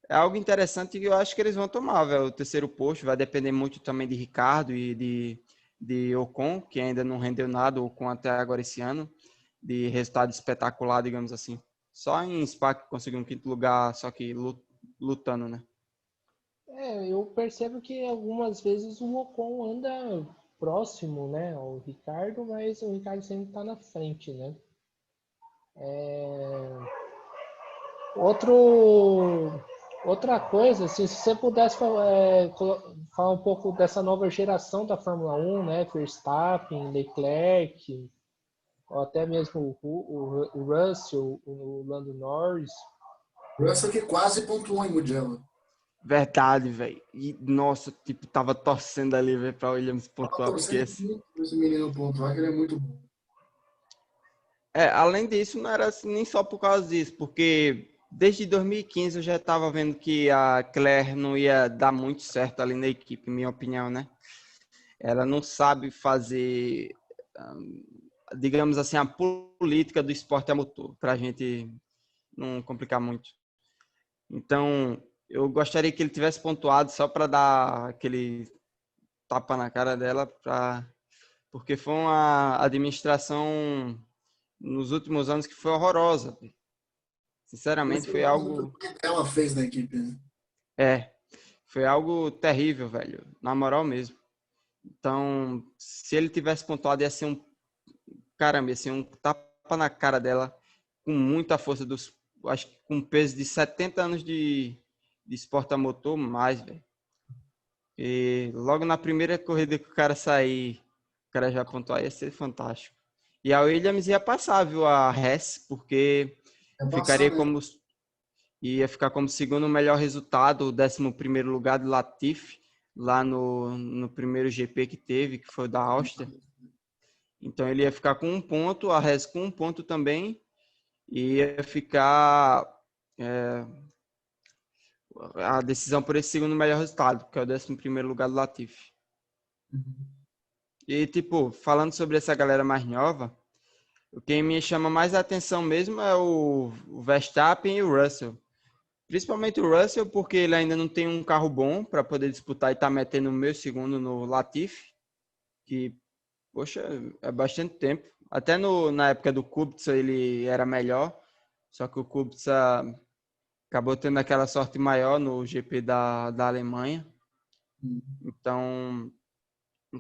É algo interessante que eu acho que eles vão tomar, velho. O terceiro posto vai depender muito também de Ricardo e de Ocon, que ainda não rendeu nada, o Ocon até agora esse ano, de resultado espetacular, digamos assim. Só em Spa que conseguiu um quinto lugar, só que lutando, né? Eu percebo que algumas vezes o Ocon anda próximo, né, ao Ricardo, mas o Ricardo sempre está na frente, né? Outra coisa, assim, se você pudesse falar um pouco dessa nova geração da Fórmula 1, né? Verstappen, Leclerc, ou até mesmo o Russell, o Lando Norris. Russell que quase pontuou em Mugello. Verdade, velho. E, nossa, tipo, tava torcendo ali, velho, pra Williams Tava pontuar, porque... torcendo muito pra esse menino pontuar, que ele é muito bom. além disso, não era assim, nem só por causa disso, porque desde 2015 eu já estava vendo que a Claire não ia dar muito certo ali na equipe, em minha opinião, né? Ela não sabe fazer, digamos assim, a política do esporte a motor, para a gente não complicar muito. Então, eu gostaria que ele tivesse pontuado só para dar aquele tapa na cara dela, porque foi uma administração nos últimos anos que foi horrorosa. Sinceramente, Esse foi é o que o algo. pai dela fez na equipe, né? É, foi algo terrível, velho. Na moral mesmo. Então, se ele tivesse pontuado, ia ser um. Caramba, ia ser um tapa na cara dela com muita força dos. Acho que com peso de 70 anos de esporte a motor, mais, velho. E logo na primeira corrida que o cara sair, o cara já pontuar, ia ser fantástico. E a Williams ia passar, viu, a Hess, porque É passar ficaria mesmo. como ia ficar como segundo melhor resultado, o 11º lugar do Latifi, lá no primeiro GP que teve, que foi o da Áustria. Então ele ia ficar com 1 ponto, a Res com 1 ponto também, e ia ficar a decisão por esse segundo melhor resultado, que é o 11º lugar do Latifi. E, tipo, falando sobre essa galera mais nova, quem me chama mais a atenção mesmo é o Verstappen e o Russell. Principalmente o Russell, porque ele ainda não tem um carro bom para poder disputar e tá metendo o meu segundo no Latifi, que, poxa, é bastante tempo. Até na época do Kubica ele era melhor, só que o Kubica acabou tendo aquela sorte maior no GP da Alemanha. Então,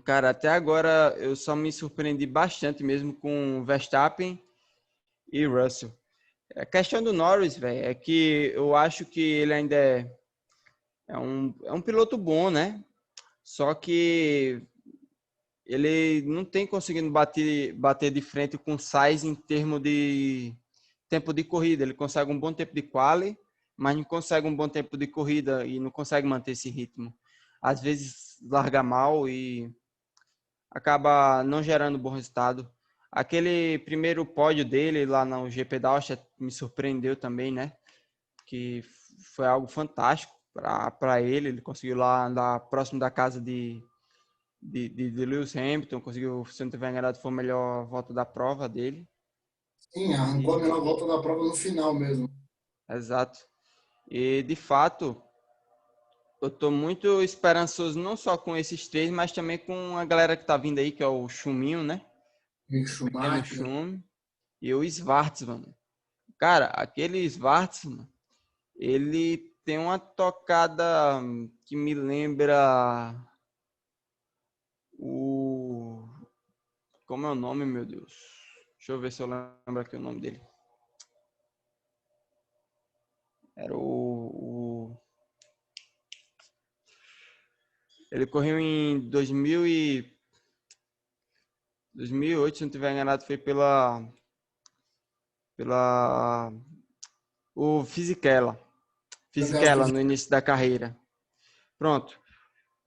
cara, até agora eu só me surpreendi bastante mesmo com Verstappen e Russell. A questão do Norris, velho, é que eu acho que ele ainda é um piloto bom, né? Só que ele não tem conseguindo bater de frente com o Sainz em termos de tempo de corrida. Ele consegue um bom tempo de quali, mas não consegue um bom tempo de corrida e não consegue manter esse ritmo. Às vezes larga mal e acaba não gerando bom resultado. Aquele primeiro pódio dele lá no GP da Áustria me surpreendeu também, né? Que foi algo fantástico para ele. Ele conseguiu lá andar próximo da casa de Lewis Hamilton, conseguiu, se não tiver enganado, foi a melhor volta da prova dele. Sim, arrancou a E, melhor volta da prova no final mesmo. exato. E, de fato, eu estou muito esperançoso, não só com esses três, mas também com a galera que tá vindo aí, que é o Chuminho, né? Mick O pequeno Schumacher. Schum e o Schwartzman. Cara, aquele Schwartzman, ele tem uma tocada que me lembra o... Como é o nome, meu Deus? Deixa eu ver se eu lembro aqui o nome dele. Era Ele correu em 2008, se não estiver enganado, foi pela o Fisichella. Fisichella no início da carreira. Pronto.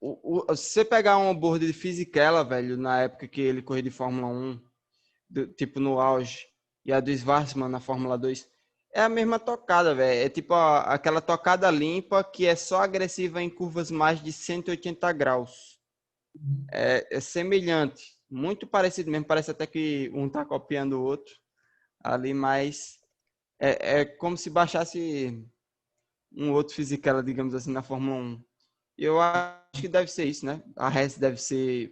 Se você pegar um board de Fisichella, velho, na época que ele corria de Fórmula 1, tipo no auge, e a do Schwarzman na Fórmula 2, é a mesma tocada, velho. É tipo aquela tocada limpa que é só agressiva em curvas mais de 180 graus. É semelhante, muito parecido mesmo. Parece até que um tá copiando o outro ali, mas é como se baixasse um outro Fisichella, digamos assim, na Fórmula 1. E eu acho que deve ser isso, né? A Haas deve ser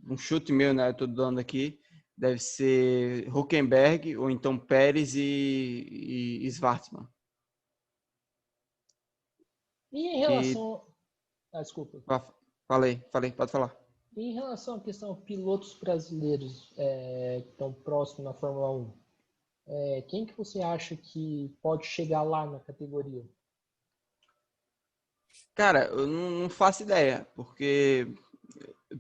um chute meu, né? Eu tô dando aqui. Deve ser Hülkenberg ou então Pérez e Schwartzman. E em Que relação. Ah, desculpa. falei, pode falar. E em relação à questão pilotos brasileiros que estão próximos na Fórmula 1, quem que você acha que pode chegar lá na categoria? Cara, eu não faço ideia, porque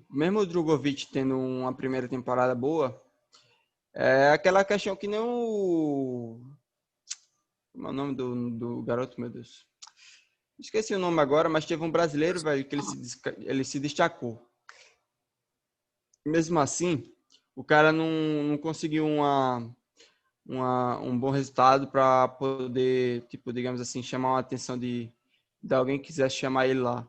mesmo o Drogovic tendo uma primeira temporada boa, é aquela questão que nem o. Como é o nome do garoto, meu Deus? Esqueci o nome agora, mas teve um brasileiro, velho, que ele se destacou. Mesmo assim, o cara não conseguiu um bom resultado para poder, tipo, digamos assim, chamar a atenção de alguém que quisesse chamar ele lá.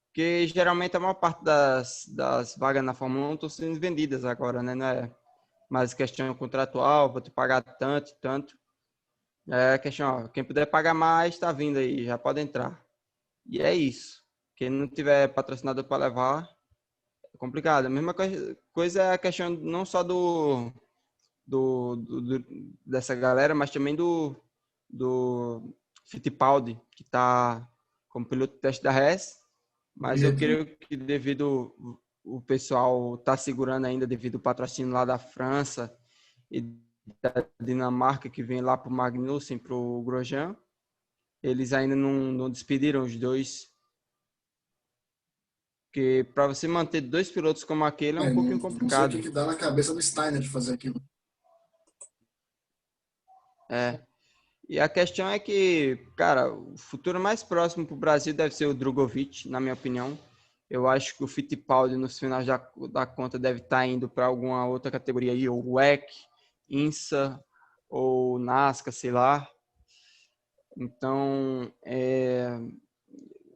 Porque geralmente a maior parte das vagas na Fórmula 1 estão sendo vendidas agora, né? Não é mais questão contratual, vou te pagar tanto e tanto. É questão, ó, quem puder pagar mais, está vindo aí, já pode entrar. E é isso. Quem não tiver patrocinador para levar, é complicado. A mesma coisa é a questão não só dessa galera, mas também do Fittipaldi, que está como piloto de teste da Res. Mas eu Pietro. creio que devido o pessoal tá segurando ainda devido ao patrocínio lá da França e da Dinamarca que vem lá para o Magnussen, para o Grosjean, eles ainda não despediram os dois. Porque para você manter dois pilotos como aquele é um pouquinho Não sei o que complicado. que dá na cabeça do Steiner de fazer aquilo. É. E a questão é que, cara, o futuro mais próximo para o Brasil deve ser o Drogovic, na minha opinião. Eu acho que o Fittipaldi, nos finais da conta, deve estar indo para alguma outra categoria aí, ou WEC, INSA, ou NASCAR, sei lá. Então,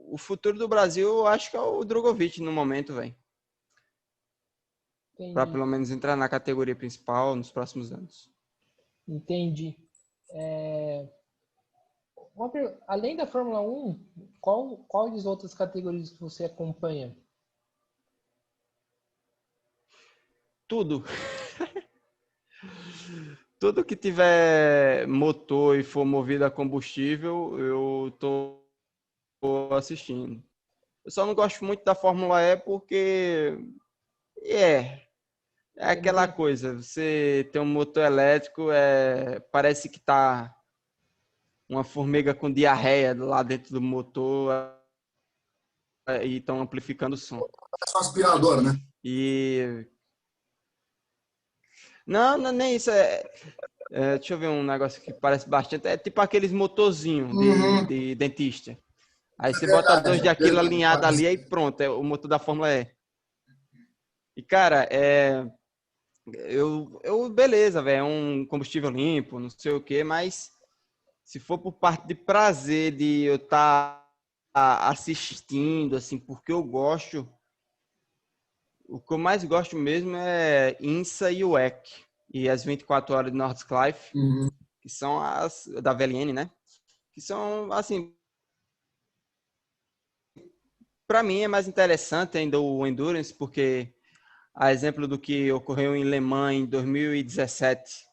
o futuro do Brasil, eu acho que é o Drogovic no momento, velho. Para Entendi. pelo menos entrar na categoria principal nos próximos anos. Entendi. É, além da Fórmula 1, quais outras categorias que você acompanha? Tudo. Tudo que tiver motor e for movido a combustível, eu tô assistindo. Eu só não gosto muito da Fórmula E porque é, é Você não aquela tem. coisa, você tem um motor elétrico, parece que tá uma formiga com diarreia lá dentro do motor e estão amplificando o som. É só aspiradora, né? E não, nem isso deixa eu ver um negócio que parece bastante, é tipo aqueles motorzinhos Uhum. de dentista. Aí É você bota dois verdade, daquilo verdade. alinhado ali, aí pronto, é o motor da Fórmula E. E, cara, beleza, velho, é um combustível limpo, não sei o quê, mas se for por parte de prazer de eu estar assistindo, assim, porque eu gosto, o que eu mais gosto mesmo é INSA e WEC, e as 24 horas de Nordschleife, Uhum. que são as da VLN, né? Que são, assim, para mim é mais interessante ainda o Endurance, porque a exemplo do que ocorreu em Le Mans em 2017,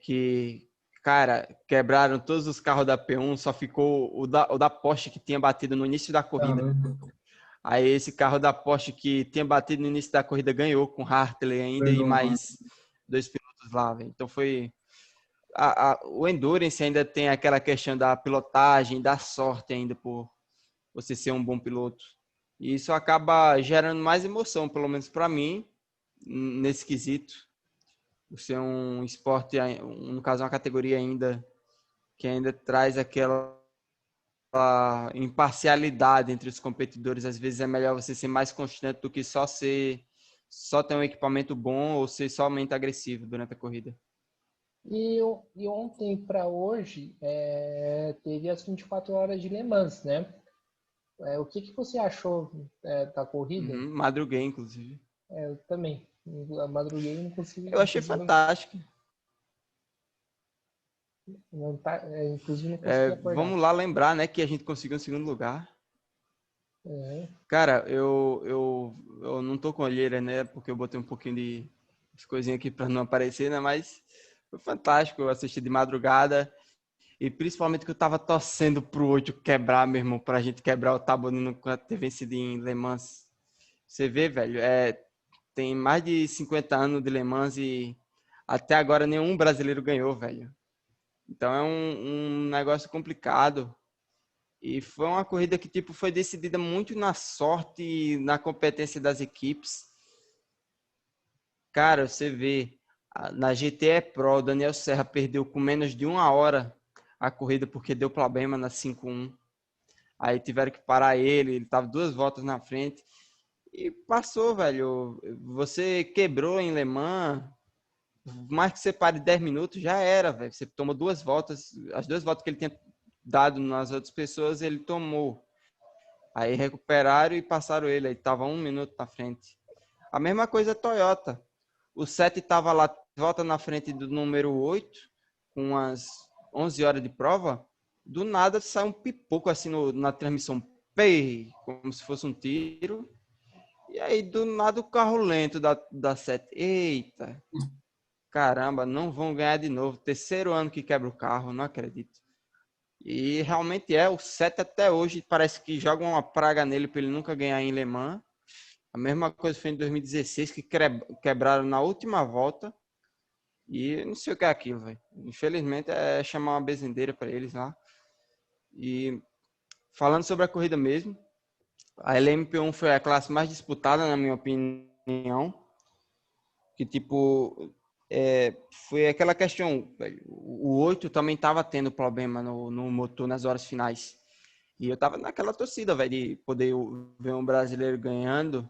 que, cara, quebraram todos os carros da P1, só ficou o da Porsche que tinha batido no início da corrida. Caramba. Aí esse carro da Porsche que tinha batido no início da corrida ganhou com Hartley ainda e Perdão, mais dois pilotos lá, véio. Então foi... o Endurance ainda tem aquela questão da pilotagem, da sorte ainda por você ser um bom piloto. E isso acaba gerando mais emoção, pelo menos para mim, nesse quesito. Você é um esporte, no caso, uma categoria ainda que ainda traz aquela imparcialidade entre os competidores. Às vezes é melhor você ser mais constante do que só ter um equipamento bom ou ser somente agressivo durante a corrida. E ontem para hoje teve as 24 horas de Le Mans, né? O que que você achou da corrida? Madruguei, inclusive. Eu também. A madruguei e não consegui, Eu achei fantástico. inclusive não consegui acordar. Vamos lá lembrar, né, que a gente conseguiu um segundo lugar. É. Cara, eu não tô com olheira, né? Porque eu botei um pouquinho de coisinha aqui para não aparecer, né? Mas foi fantástico. Eu assisti de madrugada. E principalmente que eu tava torcendo pro 8 quebrar, meu irmão, pra gente quebrar o Tabonino ter vencido em Le Mans. Você vê, velho, tem mais de 50 anos de Le Mans e até agora nenhum brasileiro ganhou, velho. Então é um negócio complicado. E foi uma corrida que tipo foi decidida muito na sorte e na competência das equipes. Cara, você vê, na GTE Pro, o Daniel Serra perdeu com menos de uma hora a corrida porque deu problema na 5-1. Aí tiveram que parar ele tava 2 voltas na frente. E passou, velho. Você quebrou em Le Mans, mais que você pare 10 minutos, já era, velho. Você tomou 2 voltas, as 2 voltas que ele tinha dado nas outras pessoas, ele tomou. Aí recuperaram e passaram ele, aí tava 1 minuto na frente. A mesma coisa a Toyota. O 7 tava lá, volta na frente do número 8, com umas 11 horas de prova. Do nada sai um pipoco assim na transmissão, pei, como se fosse um tiro. E aí, do nada, o carro lento da 7. Eita, caramba, não vão ganhar de novo. Terceiro ano que quebra o carro, não acredito. E realmente o 7 até hoje parece que joga uma praga nele para ele nunca ganhar em Le Mans. A mesma coisa foi em 2016, que quebraram na última volta. E não sei o que é aquilo, velho. Infelizmente é chamar uma bezendeira para eles lá. E falando sobre a corrida mesmo, a LMP1 foi a classe mais disputada, na minha opinião. Que tipo, foi aquela questão, velho, o 8 também tava tendo problema no motor nas horas finais. E eu tava naquela torcida, velho, de poder ver um brasileiro ganhando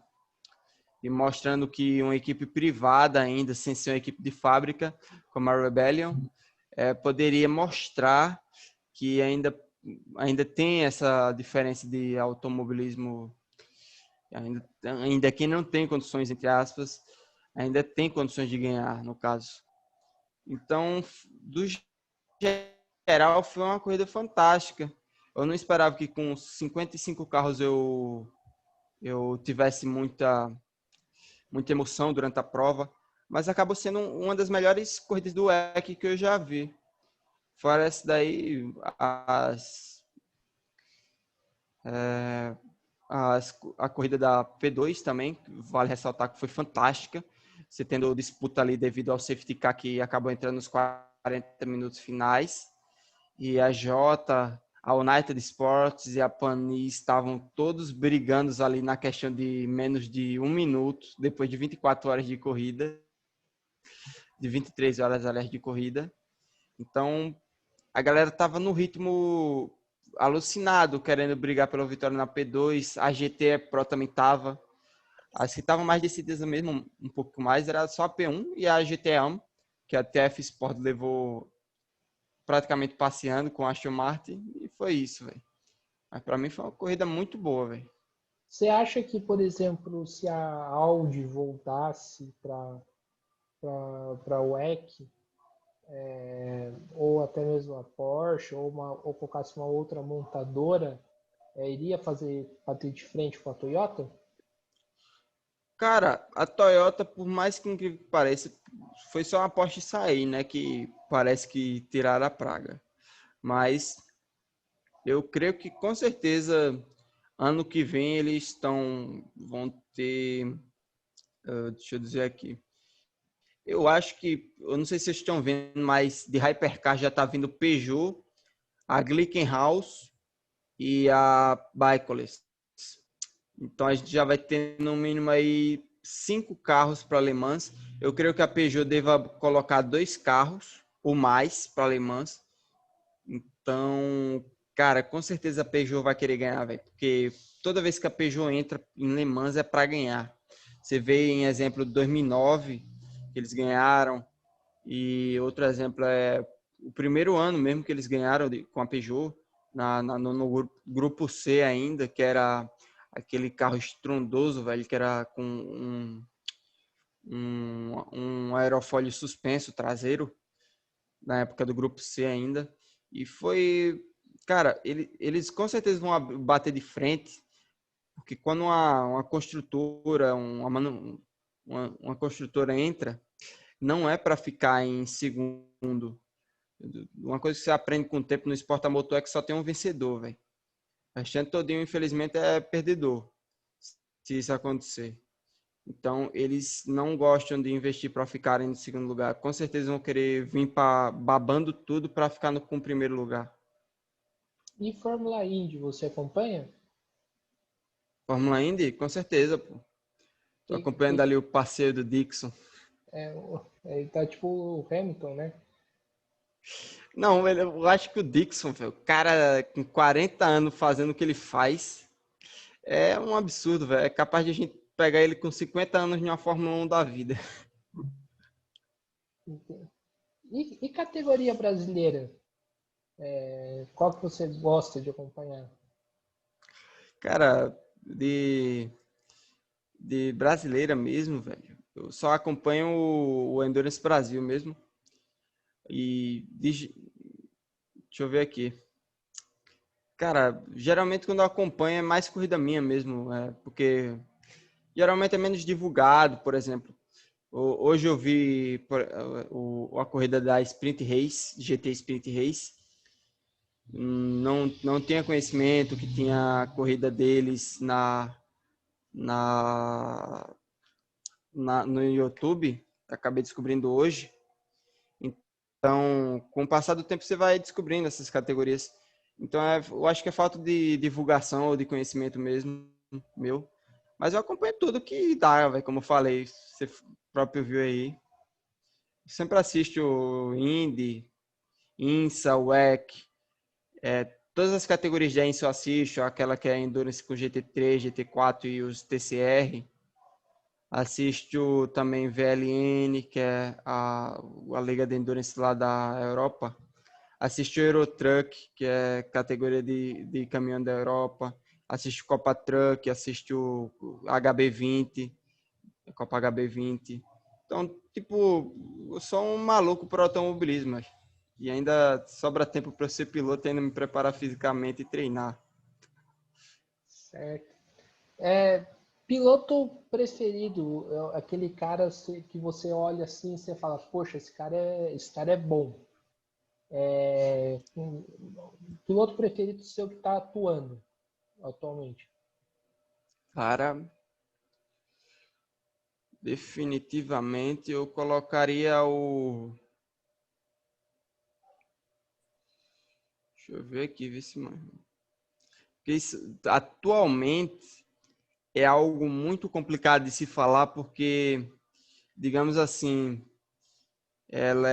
e mostrando que uma equipe privada ainda, sem ser uma equipe de fábrica, como a Rebellion, poderia mostrar que ainda tem essa diferença de automobilismo, ainda quem não tem condições, entre aspas, ainda tem condições de ganhar, no caso. Então, do geral, foi uma corrida fantástica. Eu não esperava que com 55 carros eu tivesse muita emoção durante a prova, mas acabou sendo uma das melhores corridas do WEC que eu já vi. Fora essa daí, a corrida da P2 também, vale ressaltar que foi fantástica. Você tendo disputa ali devido ao safety car que acabou entrando nos 40 minutos finais. E a Jota, a United Sports e a Pani estavam todos brigando ali na questão de menos de 1 minuto, depois de 24 horas de corrida, de 23 horas, aliás, de corrida. Então, a galera estava no ritmo alucinado, querendo brigar pela vitória na P2. A GT Pro também estava. As que estavam mais decididas mesmo, um pouco mais, era só a P1 e a GT1, que a TF Sport levou praticamente passeando com a Aston Martin. E foi isso, velho. Mas para mim foi uma corrida muito boa, velho. Você acha que, por exemplo, se a Audi voltasse para o WEC, ou até mesmo a Porsche, ou colocasse uma outra montadora, iria bater de frente com a Toyota? Cara, a Toyota, por mais que incrível que pareça, foi só uma Porsche sair, né? Que parece que tiraram a praga. Mas eu creio que com certeza ano que vem eles vão ter, deixa eu dizer aqui. Eu acho que, eu não sei se vocês estão vendo, mas de Hypercar já está vindo Peugeot, a Glickenhaus e a Baikonur. Então a gente já vai ter no mínimo aí 5 carros para Le Mans. Eu creio que a Peugeot deva colocar 2 carros ou mais para Le Mans. Então, cara, com certeza a Peugeot vai querer ganhar, velho, porque toda vez que a Peugeot entra em Le Mans é para ganhar. Você vê em exemplo de 2009 que eles ganharam, e outro exemplo é o primeiro ano mesmo que eles ganharam com a Peugeot no grupo C ainda, que era aquele carro estrondoso, velho, que era com um aerofólio suspenso traseiro, na época do grupo C ainda. E foi, cara, eles com certeza vão bater de frente, Porque quando uma construtora, uma construtora entra, não é para ficar em segundo. Uma coisa que você aprende com o tempo no esporte a motor é que só tem um vencedor, velho. O restante todinho, infelizmente, é perdedor, se isso acontecer. Então, eles não gostam de investir para ficarem no segundo lugar. Com certeza vão querer vir babando tudo para ficar com o primeiro lugar. E Fórmula Indy, você acompanha? Fórmula Indy, com certeza, pô. Tô Que, acompanhando que, ali o passeio do Dixon. ele tá tipo o Hamilton, né? Não, velho, eu acho que o Dixon, velho, o cara com 40 anos fazendo o que ele faz, é um absurdo, velho. É capaz de a gente pegar ele com 50 anos em uma Fórmula 1 da vida. E categoria brasileira? Qual que você gosta de acompanhar? Cara, de brasileira mesmo, velho. Eu só acompanho o Endurance Brasil mesmo. Deixa eu ver aqui. Cara, geralmente quando eu acompanho é mais corrida minha mesmo, porque geralmente é menos divulgado, por exemplo. Hoje eu vi a corrida da Sprint Race, GT Sprint Race. Não tinha conhecimento que tinha a corrida deles na, no YouTube. Acabei descobrindo hoje. Então, com o passar do tempo, você vai descobrindo essas categorias. Então, eu acho que é falta de divulgação ou de conhecimento mesmo, meu. Mas eu acompanho tudo que dá, véio, como eu falei, você próprio viu aí. Sempre assisto o Indy, INSA, WEC, todas as categorias de INSA eu assisto, aquela que é Endurance com GT3, GT4 e os TCR. Assisto também VLN, que é a Liga de Endurance lá da Europa. Assisto o Eurotruck, que é categoria de caminhão da Europa. Assisto Copa Truck, assisto o HB20, Copa HB20. Então, tipo, eu sou um maluco por automobilismo. E ainda sobra tempo para eu ser piloto e ainda me preparar fisicamente e treinar. Certo. Piloto preferido, aquele cara que você olha assim e você fala, poxa, esse cara é bom. Piloto preferido seu que está atuando atualmente. Cara, definitivamente eu colocaria o... Deixa eu ver aqui, ver se... Porque isso, atualmente é algo muito complicado de se falar porque, digamos assim, ela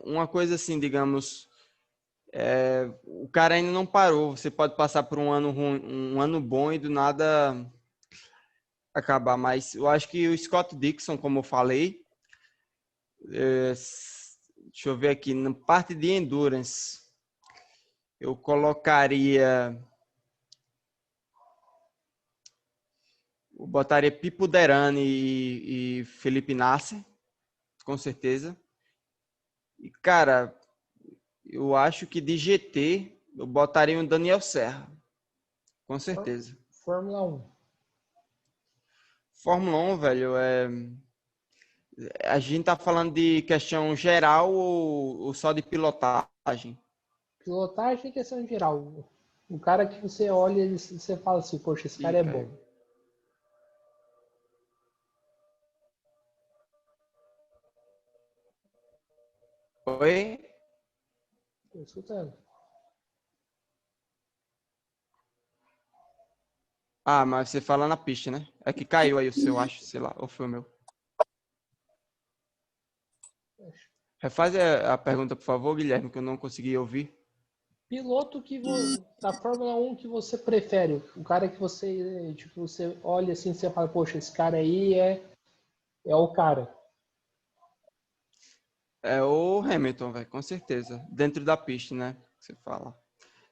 uma coisa assim, digamos, o cara ainda não parou. Você pode passar por um ano ruim, um ano bom e do nada acabar. Mas eu acho que o Scott Dixon, como eu falei, deixa eu ver aqui, na parte de endurance, eu botaria Pipo Derani e Felipe Nasser, com certeza. E, cara, eu acho que de GT eu botaria o Daniel Serra, com certeza. Fórmula 1. Fórmula 1, velho, a gente tá falando de questão geral ou só de pilotagem? Pilotagem e questão geral. O cara que você olha e você fala assim, poxa, esse Ih, cara é bom. caiu. Oi? Tô escutando. Ah, mas você fala na pista, né? É que caiu aí o seu, acho, sei lá, ou foi o meu. Refaz a pergunta, por favor, Guilherme, que eu não consegui ouvir. Piloto da Fórmula 1 que você prefere, o cara que você, tipo, você olha assim e você fala, poxa, esse cara aí é o cara. É o Hamilton, velho, com certeza. Dentro da pista, né? Que você fala.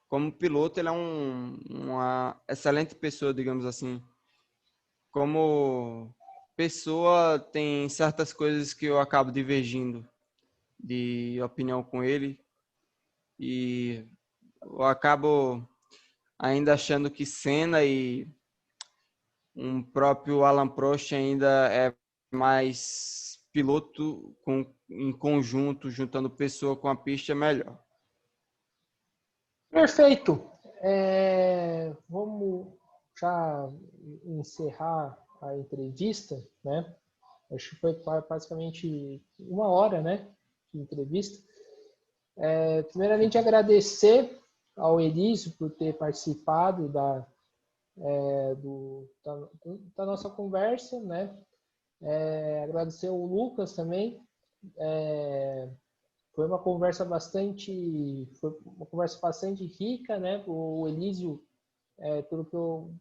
Como piloto, ele é uma excelente pessoa, digamos assim. Como pessoa, tem certas coisas que eu acabo divergindo de opinião com ele. E eu acabo ainda achando que Senna e um próprio Alan Prost ainda é mais piloto em conjunto, juntando pessoa com a pista, é melhor. Perfeito. Vamos já encerrar a entrevista, né? Acho que foi basicamente 1 hora, né, de entrevista. Primeiramente, agradecer ao Elísio por ter participado da nossa conversa, né? Agradecer ao Lucas também. Foi uma conversa bastante rica, né? O Elísio, pelo que eu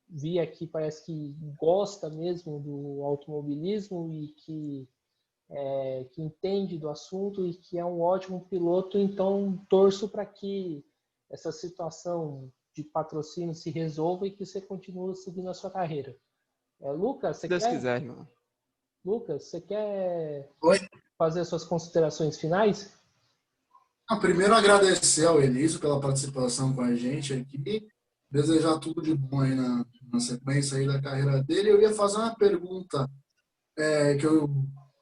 vi aqui, parece que gosta mesmo do automobilismo e que entende do assunto e que é um ótimo piloto. Então torço para que essa situação de patrocínio se resolva e que você continue seguindo a sua carreira. Lucas, Se Deus quiser, irmão. Lucas, você quer Oi? fazer suas considerações finais? Primeiro, agradecer ao Elísio pela participação com a gente aqui. Desejar tudo de bom aí na sequência aí da carreira dele. Eu ia fazer uma pergunta que eu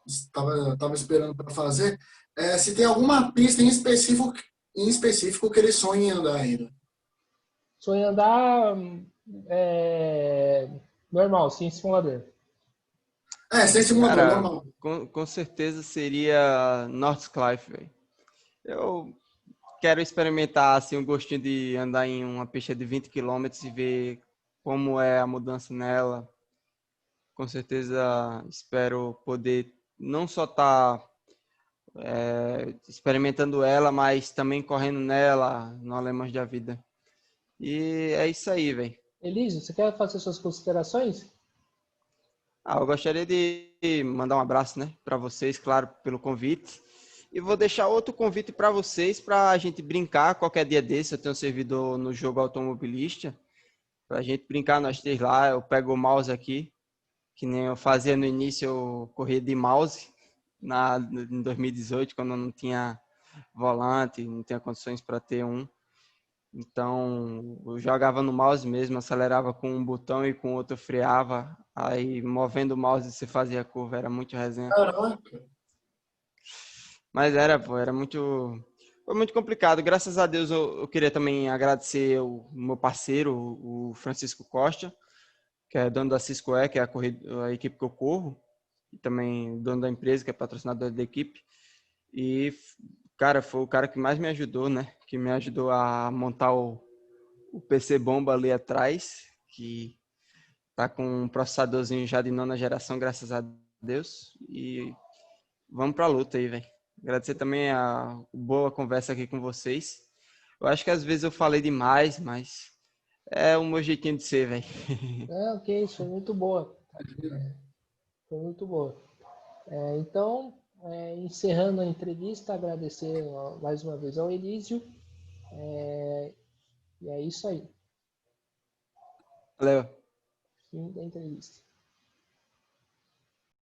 estava esperando para fazer. Se tem alguma pista em específico que ele sonha em andar ainda. Sonho andar normal, sem simulador. Sem simulador, Cara, normal. com certeza seria Nordschleife, velho. Eu quero experimentar assim, o gostinho de andar em uma pista de 20 quilômetros e ver como é a mudança nela. Com certeza espero poder não só estar experimentando ela, mas também correndo nela no Alemães da Vida. E é isso aí, velho. Elísio, você quer fazer suas considerações? Eu gostaria de mandar um abraço, né, para vocês, claro, pelo convite. E vou deixar outro convite para vocês para a gente brincar qualquer dia desse. Eu tenho um servidor no jogo automobilista para a gente brincar nós três lá. Eu pego o mouse aqui, que nem eu fazia no início, eu corria de mouse em 2018, quando eu não tinha volante, não tinha condições para ter um. Então, eu jogava no mouse mesmo, acelerava com um botão e com o outro freava. Aí, movendo o mouse, você fazia a curva, era muito resenha. Caraca. Mas era muito... Foi muito complicado. Graças a Deus, eu queria também agradecer o meu parceiro, o Francisco Costa, que é dono da Cisco E, que é a equipe que eu corro, e também dono da empresa, que é patrocinador da equipe. E, cara, foi o cara que mais me ajudou, né? Que me ajudou a montar o PC Bomba ali atrás, que tá com um processadorzinho já de 9ª geração, graças a Deus. E vamos pra luta aí, velho. Agradecer também a boa conversa aqui com vocês. Eu acho que às vezes eu falei demais, mas é o meu jeitinho de ser, velho. Ok, isso foi muito boa. Foi muito boa. Então, encerrando a entrevista, agradecer mais uma vez ao Elísio. E é isso aí. Valeu. Fim da entrevista.